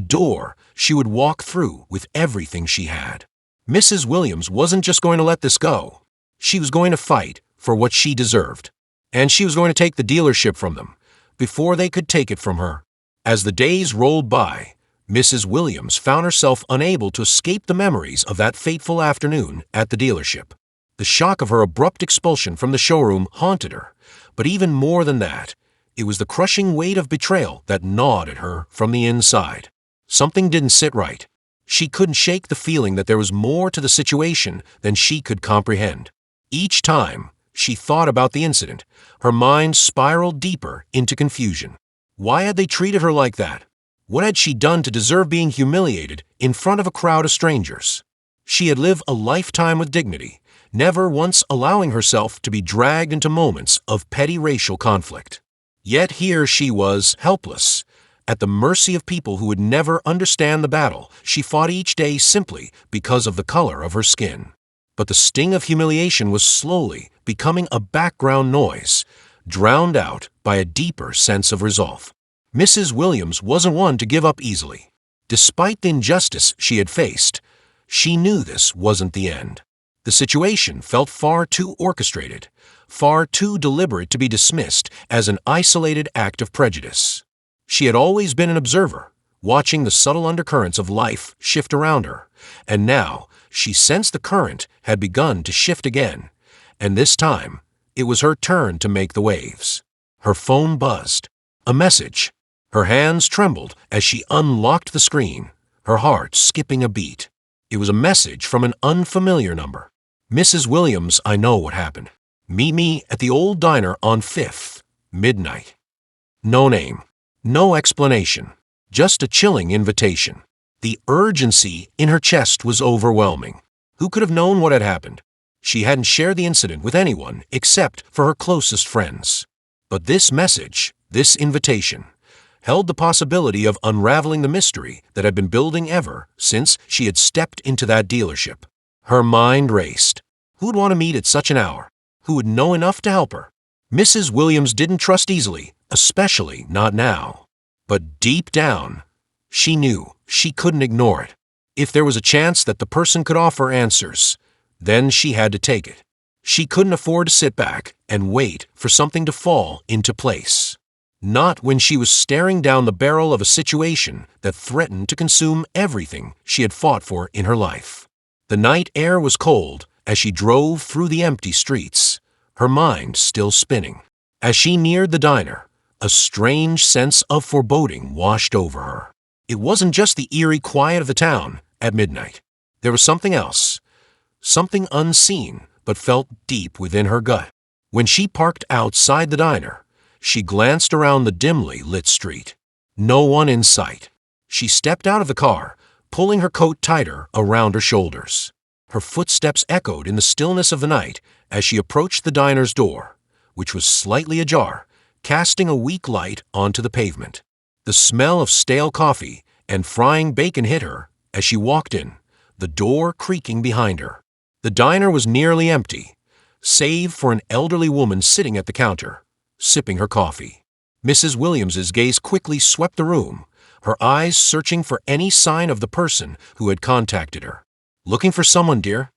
S1: door she would walk through with everything she had. Mrs. Williams wasn't just going to let this go. She was going to fight for what she deserved, and she was going to take the dealership from them before they could take it from her. As the days rolled by, Mrs. Williams found herself unable to escape the memories of that fateful afternoon at the dealership. The shock of her abrupt expulsion from the showroom haunted her, but even more than that, It was the crushing weight of betrayal that gnawed at her from the inside. Something didn't sit right. She couldn't shake the feeling that there was more to the situation than she could comprehend. Each time she thought about the incident, her mind spiraled deeper into confusion. Why had they treated her like that? What had she done to deserve being humiliated in front of a crowd of strangers? She had lived a lifetime with dignity, never once allowing herself to be dragged into moments of petty racial conflict. Yet here she was, helpless, at the mercy of people who would never understand the battle she fought each day simply because of the color of her skin. But the sting of humiliation was slowly becoming a background noise, drowned out by a deeper sense of resolve. Mrs. Williams wasn't one to give up easily. Despite the injustice she had faced, she knew this wasn't the end. The situation felt far too orchestrated, far too deliberate to be dismissed as an isolated act of prejudice. She had always been an observer, watching the subtle undercurrents of life shift around her, and now she sensed the current had begun to shift again, and this time it was her turn to make the waves. Her phone buzzed. A message. Her hands trembled as she unlocked the screen, her heart skipping a beat. It was a message from an unfamiliar number. "Mrs. Williams, I know what happened. Meet me at the old diner on 5th, midnight." No name, no explanation, just a chilling invitation. The urgency in her chest was overwhelming. Who could have known what had happened? She hadn't shared the incident with anyone except for her closest friends. But this message, this invitation, held the possibility of unraveling the mystery that had been building ever since she had stepped into that dealership. Her mind raced. Who'd want to meet at such an hour? Who would know enough to help her? Mrs. Williams didn't trust easily, especially not now. But deep down, she knew she couldn't ignore it. If there was a chance that the person could offer answers, then she had to take it. She couldn't afford to sit back and wait for something to fall into place. Not when she was staring down the barrel of a situation that threatened to consume everything she had fought for in her life. The night air was cold as she drove through the empty streets, her mind still spinning. As she neared the diner, a strange sense of foreboding washed over her. It wasn't just the eerie quiet of the town at midnight. There was something else, something unseen but felt deep within her gut. When she parked outside the diner, she glanced around the dimly lit street. No one in sight. She stepped out of the car, pulling her coat tighter around her shoulders. Her footsteps echoed in the stillness of the night as she approached the diner's door, which was slightly ajar, casting a weak light onto the pavement. The smell of stale coffee and frying bacon hit her as she walked in, the door creaking behind her. The diner was nearly empty, save for an elderly woman sitting at the counter, sipping her coffee. Mrs. Williams's gaze quickly swept the room, her eyes searching for any sign of the person who had contacted her. "Looking for someone, dear?"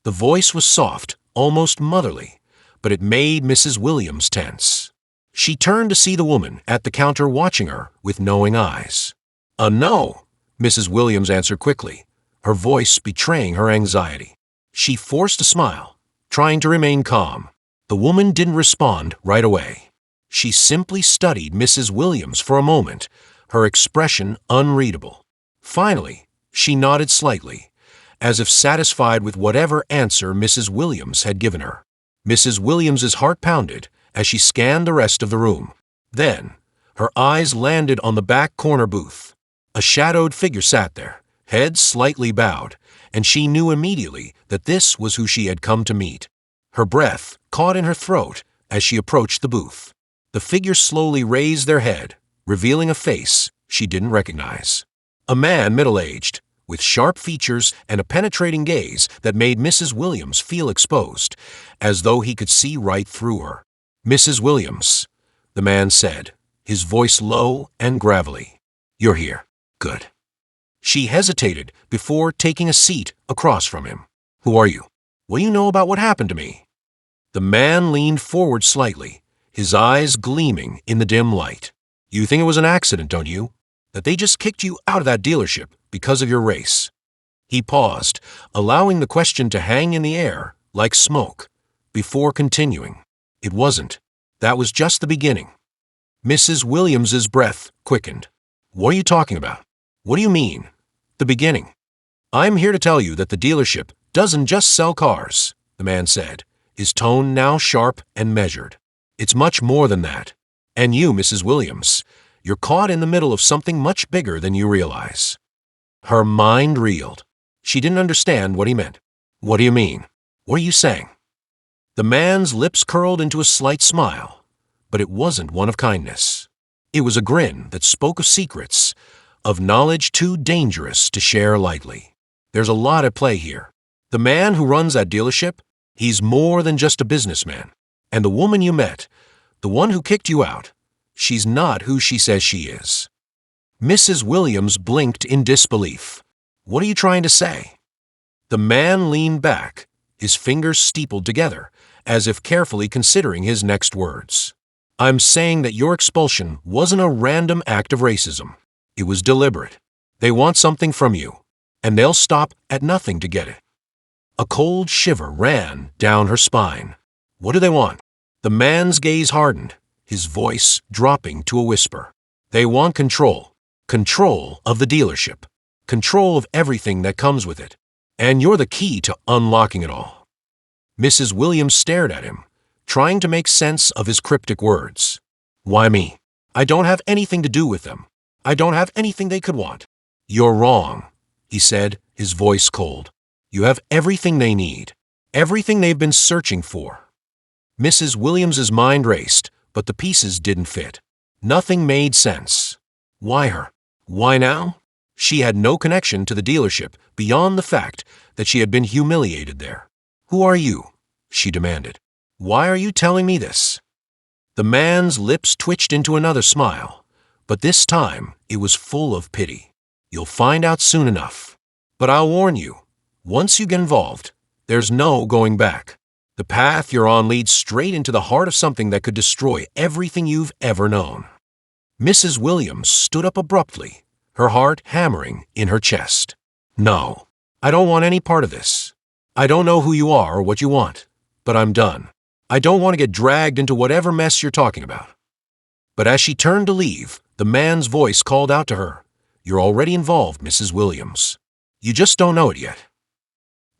S1: The voice was soft, almost motherly, but it made Mrs. Williams tense. She turned to see the woman at the counter watching her with knowing eyes. No," Mrs. Williams answered quickly, her voice betraying her anxiety. She forced a smile, trying to remain calm. The woman didn't respond right away. She simply studied Mrs. Williams for a moment, her expression unreadable. Finally, she nodded slightly, as if satisfied with whatever answer Mrs. Williams had given her. Mrs. Williams's heart pounded as she scanned the rest of the room. Then, her eyes landed on the back corner booth. A shadowed figure sat there, head slightly bowed, and she knew immediately that this was who she had come to meet. Her breath caught in her throat as she approached the booth. The figure slowly raised their head, revealing a face she didn't recognize. A man middle-aged, with sharp features and a penetrating gaze that made Mrs. Williams feel exposed, as though he could see right through her. "Mrs. Williams," the man said, his voice low and gravelly. "You're here. Good." She hesitated before taking a seat across from him. "Who are you? What do you know about what happened to me?" The man leaned forward slightly, his eyes gleaming in the dim light. "You think it was an accident, don't you? That they just kicked you out of that dealership because of your race?" He paused, allowing the question to hang in the air like smoke, before continuing. "It wasn't. That was just the beginning." Mrs. Williams's breath quickened. What are you talking about? What do you mean? The beginning. I'm here to tell you that the dealership doesn't just sell cars, the man said, his tone now sharp and measured. It's much more than that. And you, Mrs. Williams, you're caught in the middle of something much bigger than you realize. Her mind reeled. She didn't understand what he meant. What do you mean? What are you saying? The man's lips curled into a slight smile, but it wasn't one of kindness. It was a grin that spoke of secrets, of knowledge too dangerous to share lightly. There's a lot at play here. The man who runs that dealership, he's more than just a businessman. And the woman you met, the one who kicked you out, she's not who she says she is. Mrs. Williams blinked in disbelief. What are you trying to say? The man leaned back, his fingers steepled together, as if carefully considering his next words. I'm saying that your expulsion wasn't a random act of racism. It was deliberate. They want something from you, and they'll stop at nothing to get it. A cold shiver ran down her spine. What do they want? The man's gaze hardened, his voice dropping to a whisper. They want control. Control of the dealership. Control of everything that comes with it. And you're the key to unlocking it all. Mrs. Williams stared at him, trying to make sense of his cryptic words. Why me? I don't have anything to do with them. I don't have anything they could want. You're wrong, he said, his voice cold. You have everything they need, everything they've been searching for. Mrs. Williams's mind raced, but the pieces didn't fit. Nothing made sense. Why her? Why now? She had no connection to the dealership beyond the fact that she had been humiliated there. Who are you? She demanded. Why are you telling me this? The man's lips twitched into another smile, but this time it was full of pity. You'll find out soon enough. But I'll warn you, once you get involved, there's no going back. The path you're on leads straight into the heart of something that could destroy everything you've ever known. Mrs. Williams stood up abruptly, her heart hammering in her chest. No, I don't want any part of this. I don't know who you are or what you want, but I'm done. I don't want to get dragged into whatever mess you're talking about. But as she turned to leave, the man's voice called out to her, You're already involved, Mrs. Williams. You just don't know it yet.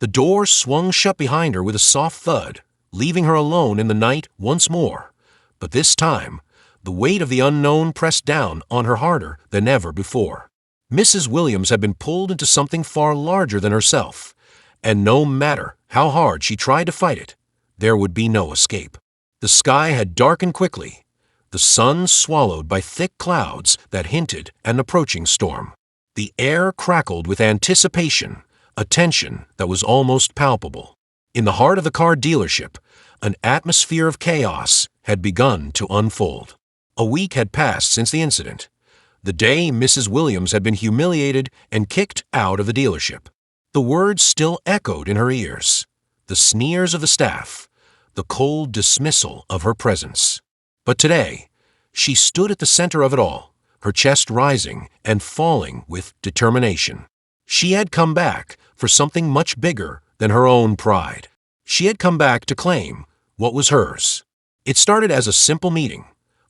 S1: The door swung shut behind her with a soft thud, leaving her alone in the night once more. But this time, the weight of the unknown pressed down on her harder than ever before. Mrs. Williams had been pulled into something far larger than herself, and no matter how hard she tried to fight it, there would be no escape. The sky had darkened quickly, the sun swallowed by thick clouds that hinted at an approaching storm. The air crackled with anticipation, a tension that was almost palpable. In the heart of the car dealership, an atmosphere of chaos had begun to unfold. A week had passed since the incident, the day Mrs. Williams had been humiliated and kicked out of the dealership. The words still echoed in her ears, the sneers of the staff, the cold dismissal of her presence. But today, she stood at the center of it all, her chest rising and falling with determination. She had come back for something much bigger than her own pride. She had come back to claim what was hers. It started as a simple meeting,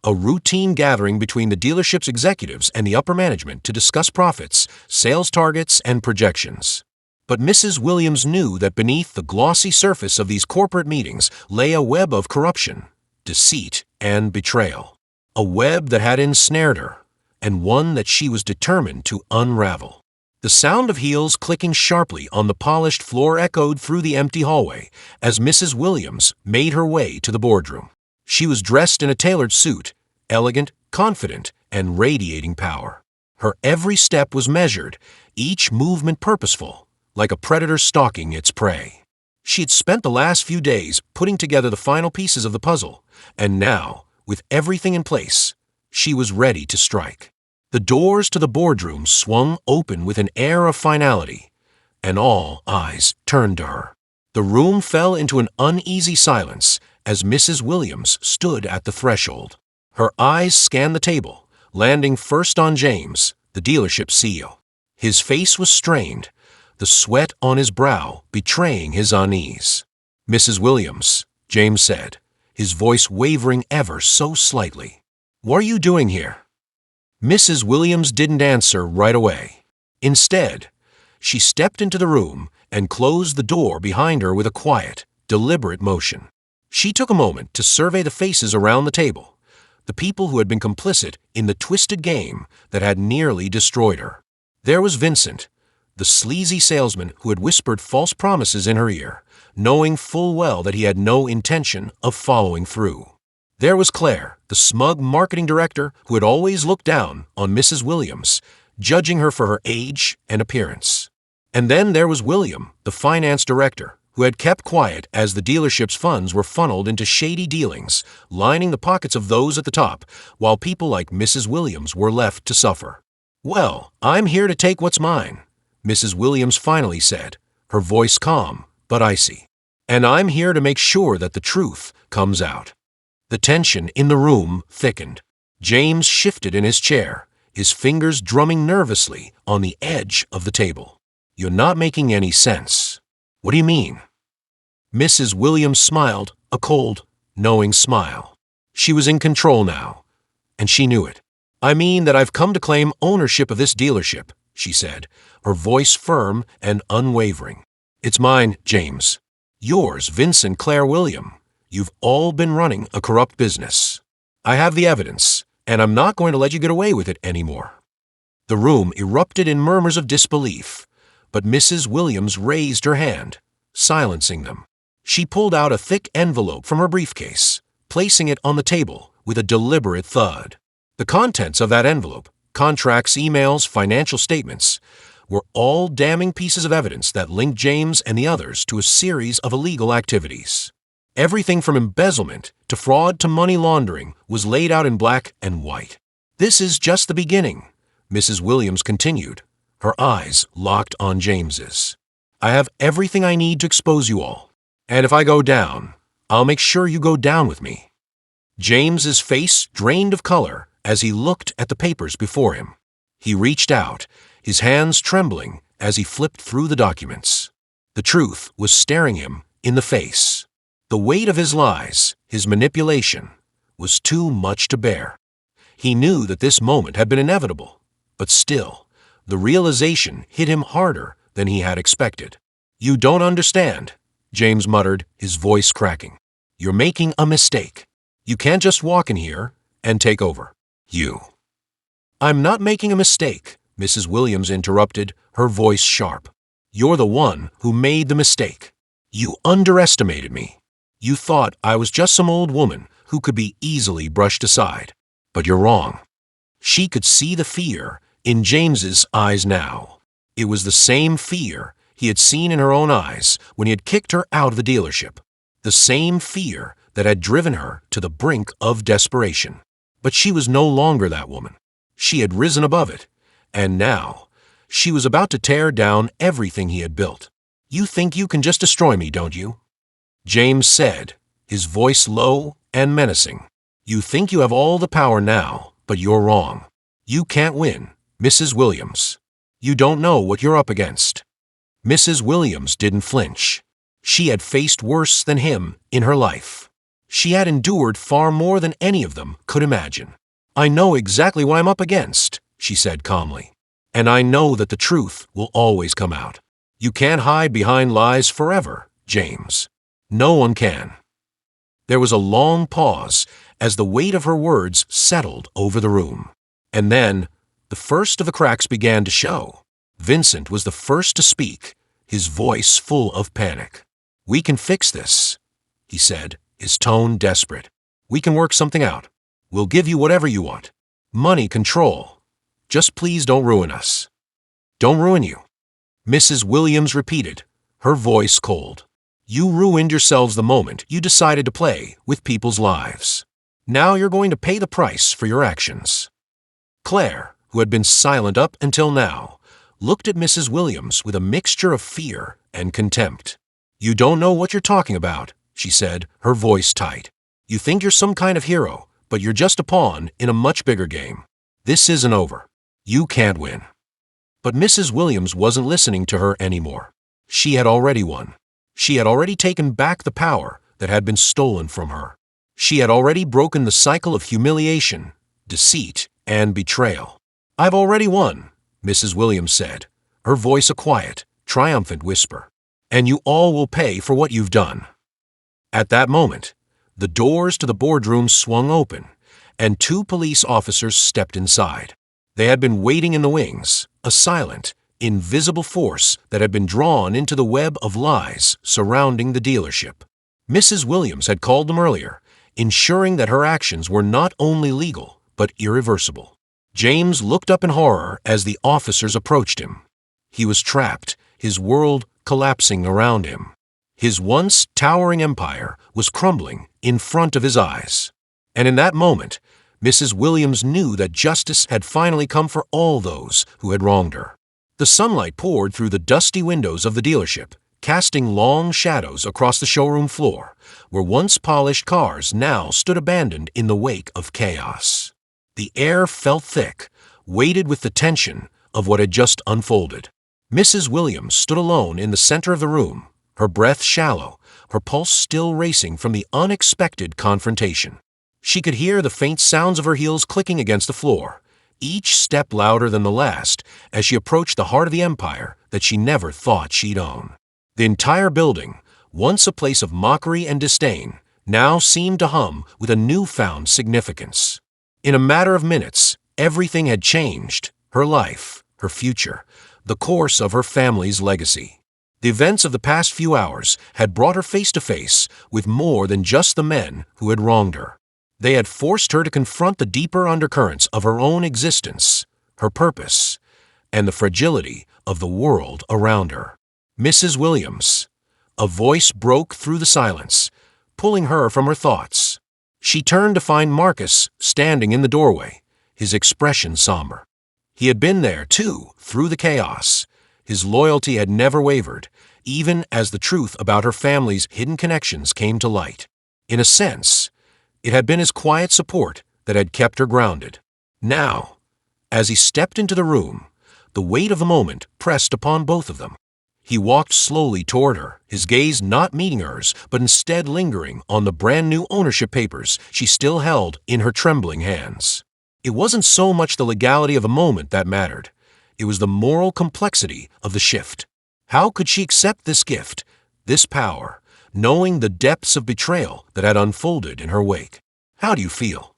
S1: a routine gathering between the dealership's executives and the upper management to discuss profits, sales targets, and projections. But Mrs. Williams knew that beneath the glossy surface of these corporate meetings lay a web of corruption, deceit, and betrayal. A web that had ensnared her, and one that she was determined to unravel. The sound of heels clicking sharply on the polished floor echoed through the empty hallway as Mrs. Williams made her way to the boardroom. She was dressed in a tailored suit, elegant, confident, and radiating power. Her every step was measured, each movement purposeful, like a predator stalking its prey. She had spent the last few days putting together the final pieces of the puzzle, and now, with everything in place, she was ready to strike. The doors to the boardroom swung open with an air of finality, and all eyes turned to her. The room fell into an uneasy silence as Mrs. Williams stood at the threshold. Her eyes scanned the table, landing first on James, the dealership CEO. His face was strained, the sweat on his brow betraying his unease. Mrs. Williams, James said, his voice wavering ever so slightly. What are you doing here?" Mrs. Williams didn't answer right away. Instead, she stepped into the room and closed the door behind her with a quiet, deliberate motion. She took a moment to survey the faces around the table, the people who had been complicit in the twisted game that had nearly destroyed her. There was Vincent, the sleazy salesman who had whispered false promises in her ear, knowing full well that he had no intention of following through. There was Claire, the smug marketing director who had always looked down on Mrs. Williams, judging her for her age and appearance. And then there was William, the finance director, who had kept quiet as the dealership's funds were funneled into shady dealings, lining the pockets of those at the top, while people like Mrs. Williams were left to suffer. "Well, I'm here to take what's mine," Mrs. Williams finally said, her voice calm but icy. "And I'm here to make sure that the truth comes out." The tension in the room thickened. James shifted in his chair, his fingers drumming nervously on the edge of the table. "You're not making any sense." "What do you mean?" Mrs. Williams smiled, a cold, knowing smile. She was in control now, and she knew it. "I mean that I've come to claim ownership of this dealership," she said, her voice firm and unwavering. "It's mine, James. Yours, Vincent, Claire, William. You've all been running a corrupt business. I have the evidence, and I'm not going to let you get away with it anymore." The room erupted in murmurs of disbelief, but Mrs. Williams raised her hand, silencing them. She pulled out a thick envelope from her briefcase, placing it on the table with a deliberate thud. The contents of that envelope, contracts, emails, financial statements, were all damning pieces of evidence that linked James and the others to a series of illegal activities. Everything from embezzlement to fraud to money laundering was laid out in black and white. "This is just the beginning," Mrs. Williams continued, her eyes locked on James's. "I have everything I need to expose you all. And if I go down, I'll make sure you go down with me." James's face drained of color as he looked at the papers before him. He reached out, his hands trembling as he flipped through the documents. The truth was staring him in the face. The weight of his lies, his manipulation, was too much to bear. He knew that this moment had been inevitable, but still, the realization hit him harder than he had expected. "You don't understand," James muttered, his voice cracking. "You're making a mistake. You can't just walk in here and take over. "I'm not making a mistake," Mrs. Williams interrupted, her voice sharp. "You're the one who made the mistake. You underestimated me. You thought I was just some old woman who could be easily brushed aside. But you're wrong." She could see the fear in James's eyes now. It was the same fear he had seen in her own eyes when he had kicked her out of the dealership. The same fear that had driven her to the brink of desperation. But she was no longer that woman. She had risen above it, and now she was about to tear down everything he had built. "You think you can just destroy me, don't you?" James said, his voice low and menacing. "You think you have all the power now, but you're wrong. You can't win, Mrs. Williams. You don't know what you're up against." Mrs. Williams didn't flinch. She had faced worse than him in her life. She had endured far more than any of them could imagine. "I know exactly what I'm up against," she said calmly. "And I know that the truth will always come out. You can't hide behind lies forever, James. No one can." There was a long pause as the weight of her words settled over the room. And then, the first of the cracks began to show. Vincent was the first to speak, his voice full of panic. "We can fix this," he said, his tone desperate. "We can work something out. We'll give you whatever you want. Money, control. Just please don't ruin us." "Don't ruin you," Mrs. Williams repeated, her voice cold. "You ruined yourselves the moment you decided to play with people's lives. Now you're going to pay the price for your actions." Claire, who had been silent up until now, looked at Mrs. Williams with a mixture of fear and contempt. "You don't know what you're talking about," she said, her voice tight. "You think you're some kind of hero, but you're just a pawn in a much bigger game. This isn't over. You can't win." But Mrs. Williams wasn't listening to her anymore. She had already won. She had already taken back the power that had been stolen from her. She had already broken the cycle of humiliation deceit, and betrayal. "I've already won," Mrs. Williams said, her voice a quiet, triumphant whisper. "And you all will pay for what you've done." At that moment, the doors to the boardroom swung open, and two police officers stepped inside. They had been waiting in the wings, a silent, invisible force that had been drawn into the web of lies surrounding the dealership. Mrs. Williams had called them earlier, ensuring that her actions were not only legal, but irreversible. James looked up in horror as the officers approached him. He was trapped, his world collapsing around him. His once towering empire was crumbling in front of his eyes. And in that moment, Mrs. Williams knew that justice had finally come for all those who had wronged her. The sunlight poured through the dusty windows of the dealership, casting long shadows across the showroom floor, where once polished cars now stood abandoned in the wake of chaos. The air felt thick, weighted with the tension of what had just unfolded. Mrs. Williams stood alone in the center of the room, her breath shallow, her pulse still racing from the unexpected confrontation. She could hear the faint sounds of her heels clicking against the floor, each step louder than the last as she approached the heart of the empire that she never thought she'd own. The entire building, once a place of mockery and disdain, now seemed to hum with a newfound significance. In a matter of minutes, everything had changed: her life, her future, the course of her family's legacy. The events of the past few hours had brought her face to face with more than just the men who had wronged her. They had forced her to confront the deeper undercurrents of her own existence, her purpose, and the fragility of the world around her. "Mrs. Williams," a voice broke through the silence, pulling her from her thoughts. She turned to find Marcus standing in the doorway, his expression somber. He had been there, too, through the chaos. His loyalty had never wavered, even as the truth about her family's hidden connections came to light. In a sense, it had been his quiet support that had kept her grounded. Now, as he stepped into the room, the weight of the moment pressed upon both of them. He walked slowly toward her, his gaze not meeting hers, but instead lingering on the brand-new ownership papers she still held in her trembling hands. It wasn't so much the legality of the moment that mattered. It was the moral complexity of the shift. How could she accept this gift, this power, knowing the depths of betrayal that had unfolded in her wake? "How do you feel?"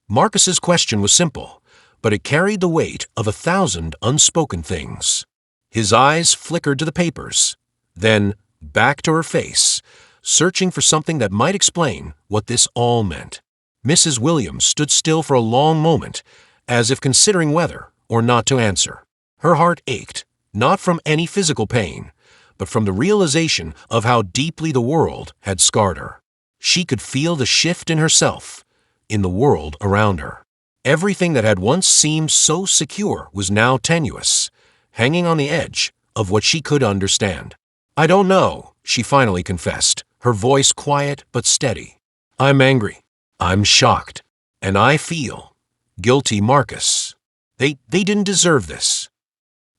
S1: Marcus's question was simple, but it carried the weight of 1,000 unspoken things. His eyes flickered to the papers, then back to her face, searching for something that might explain what this all meant. Mrs. Williams stood still for a long moment, as if considering whether or not to answer. Her heart ached, not from any physical pain, but from the realization of how deeply the world had scarred her. She could feel the shift in herself, in the world around her. Everything that had once seemed so secure was now tenuous, hanging on the edge of what she could understand. "I don't know," she finally confessed, her voice quiet but steady. "I'm angry. I'm shocked. And I feel guilty, Marcus. They didn't deserve this."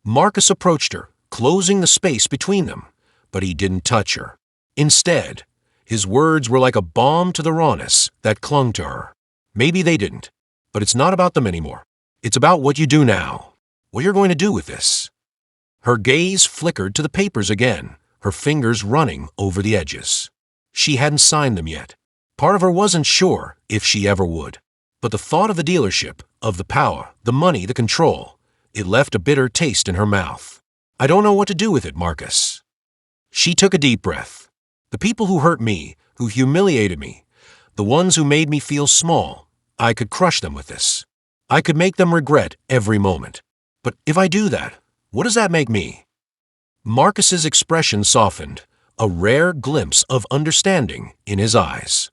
S1: Marcus approached her, closing the space between them, but he didn't touch her. Instead, his words were like a balm to the rawness that clung to her. "Maybe they didn't, but it's not about them anymore. It's about what you do now. What you're going to do with this." Her gaze flickered to the papers again, her fingers running over the edges. She hadn't signed them yet. Part of her wasn't sure if she ever would. But the thought of the dealership, of the power, the money, the control, it left a bitter taste in her mouth. "I don't know what to do with it, Marcus." She took a deep breath. "The people who hurt me, who humiliated me, the ones who made me feel small, I could crush them with this. I could make them regret every moment. But if I do that, what does that make me?" Marcus's expression softened, a rare glimpse of understanding in his eyes.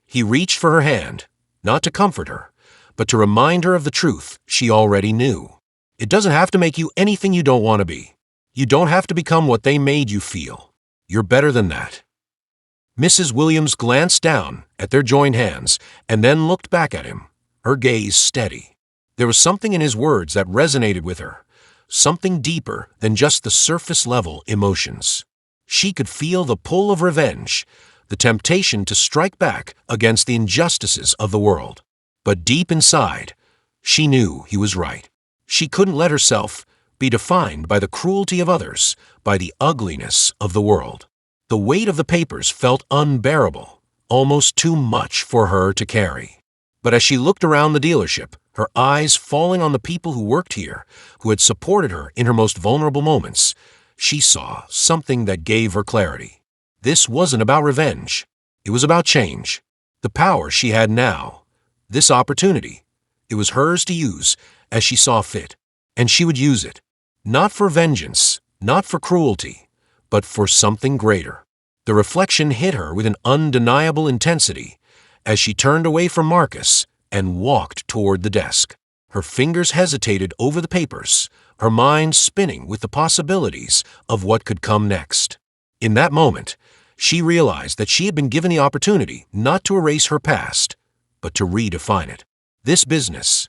S1: He reached for her hand, not to comfort her, but to remind her of the truth she already knew. It doesn't have to make you anything you don't want to be. You don't have to become what they made you feel. You're better than that. Mrs. Williams glanced down at their joined hands and then looked back at him, her gaze steady. There was something in his words that resonated with her, something deeper than just the surface-level emotions. She could feel the pull of revenge, the temptation to strike back against the injustices of the world. But deep inside, she knew he was right. She couldn't let herself be defined by the cruelty of others, by the ugliness of the world. The weight of the papers felt unbearable, almost too much for her to carry. But as she looked around the dealership, her eyes falling on the people who worked here, who had supported her in her most vulnerable moments, she saw something that gave her clarity. This wasn't about revenge. It was about change. The power she had now, this opportunity, it was hers to use as she saw fit. And she would use it, not for vengeance, not for cruelty, but for something greater. The reflection hit her with an undeniable intensity as she turned away from Marcus and walked toward the desk. Her fingers hesitated over the papers, her mind spinning with the possibilities of what could come next. In that moment, she realized that she had been given the opportunity not to erase her past, but to redefine it. This business,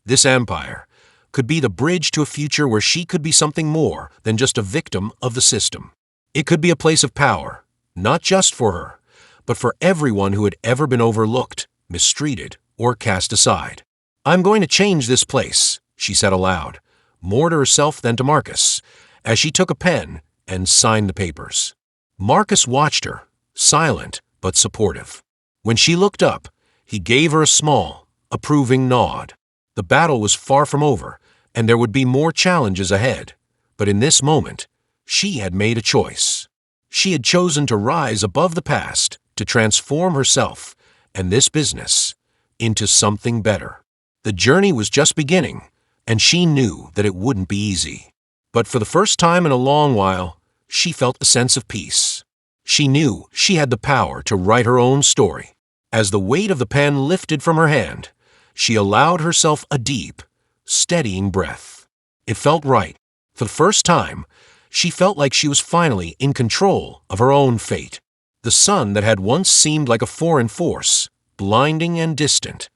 S1: this empire, could be the bridge to a future where she could be something more than just a victim of the system. It could be a place of power, not just for her, but for everyone who had ever been overlooked, mistreated, or cast aside. "I'm going to change this place," she said aloud, more to herself than to Marcus, as she took a pen and signed the papers. Marcus watched her, silent but supportive. When she looked up, he gave her a small, approving nod. The battle was far from over, and there would be more challenges ahead. But in this moment, she had made a choice. She had chosen to rise above the past, to transform herself and this business into something better. The journey was just beginning, and she knew that it wouldn't be easy. But for the first time in a long while, she felt a sense of peace. She knew she had the power to write her own story. As the weight of the pen lifted from her hand, she allowed herself a deep, steadying breath. It felt right. For the first time, she felt like she was finally in control of her own fate. The sun that had once seemed like a foreign force, blinding and distant,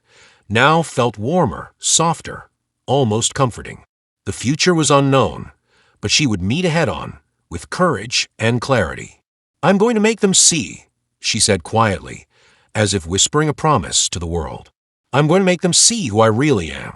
S1: now felt warmer, softer, almost comforting. The future was unknown, but she would meet it head-on, with courage and clarity. "I'm going to make them see," she said quietly, as if whispering a promise to the world. "I'm going to make them see who I really am."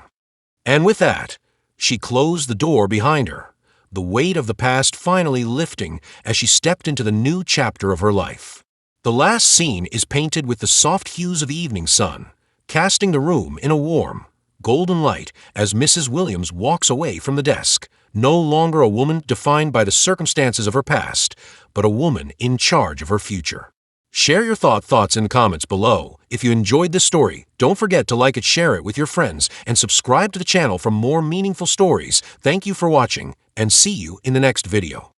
S1: And with that, she closed the door behind her, the weight of the past finally lifting as she stepped into the new chapter of her life. The last scene is painted with the soft hues of evening sun, casting the room in a warm, golden light as Mrs. Williams walks away from the desk, no longer a woman defined by the circumstances of her past, but a woman in charge of her future. Share your thoughts in the comments below. If you enjoyed this story, don't forget to like it, share it with your friends, and subscribe to the channel for more meaningful stories. Thank you for watching, and see you in the next video.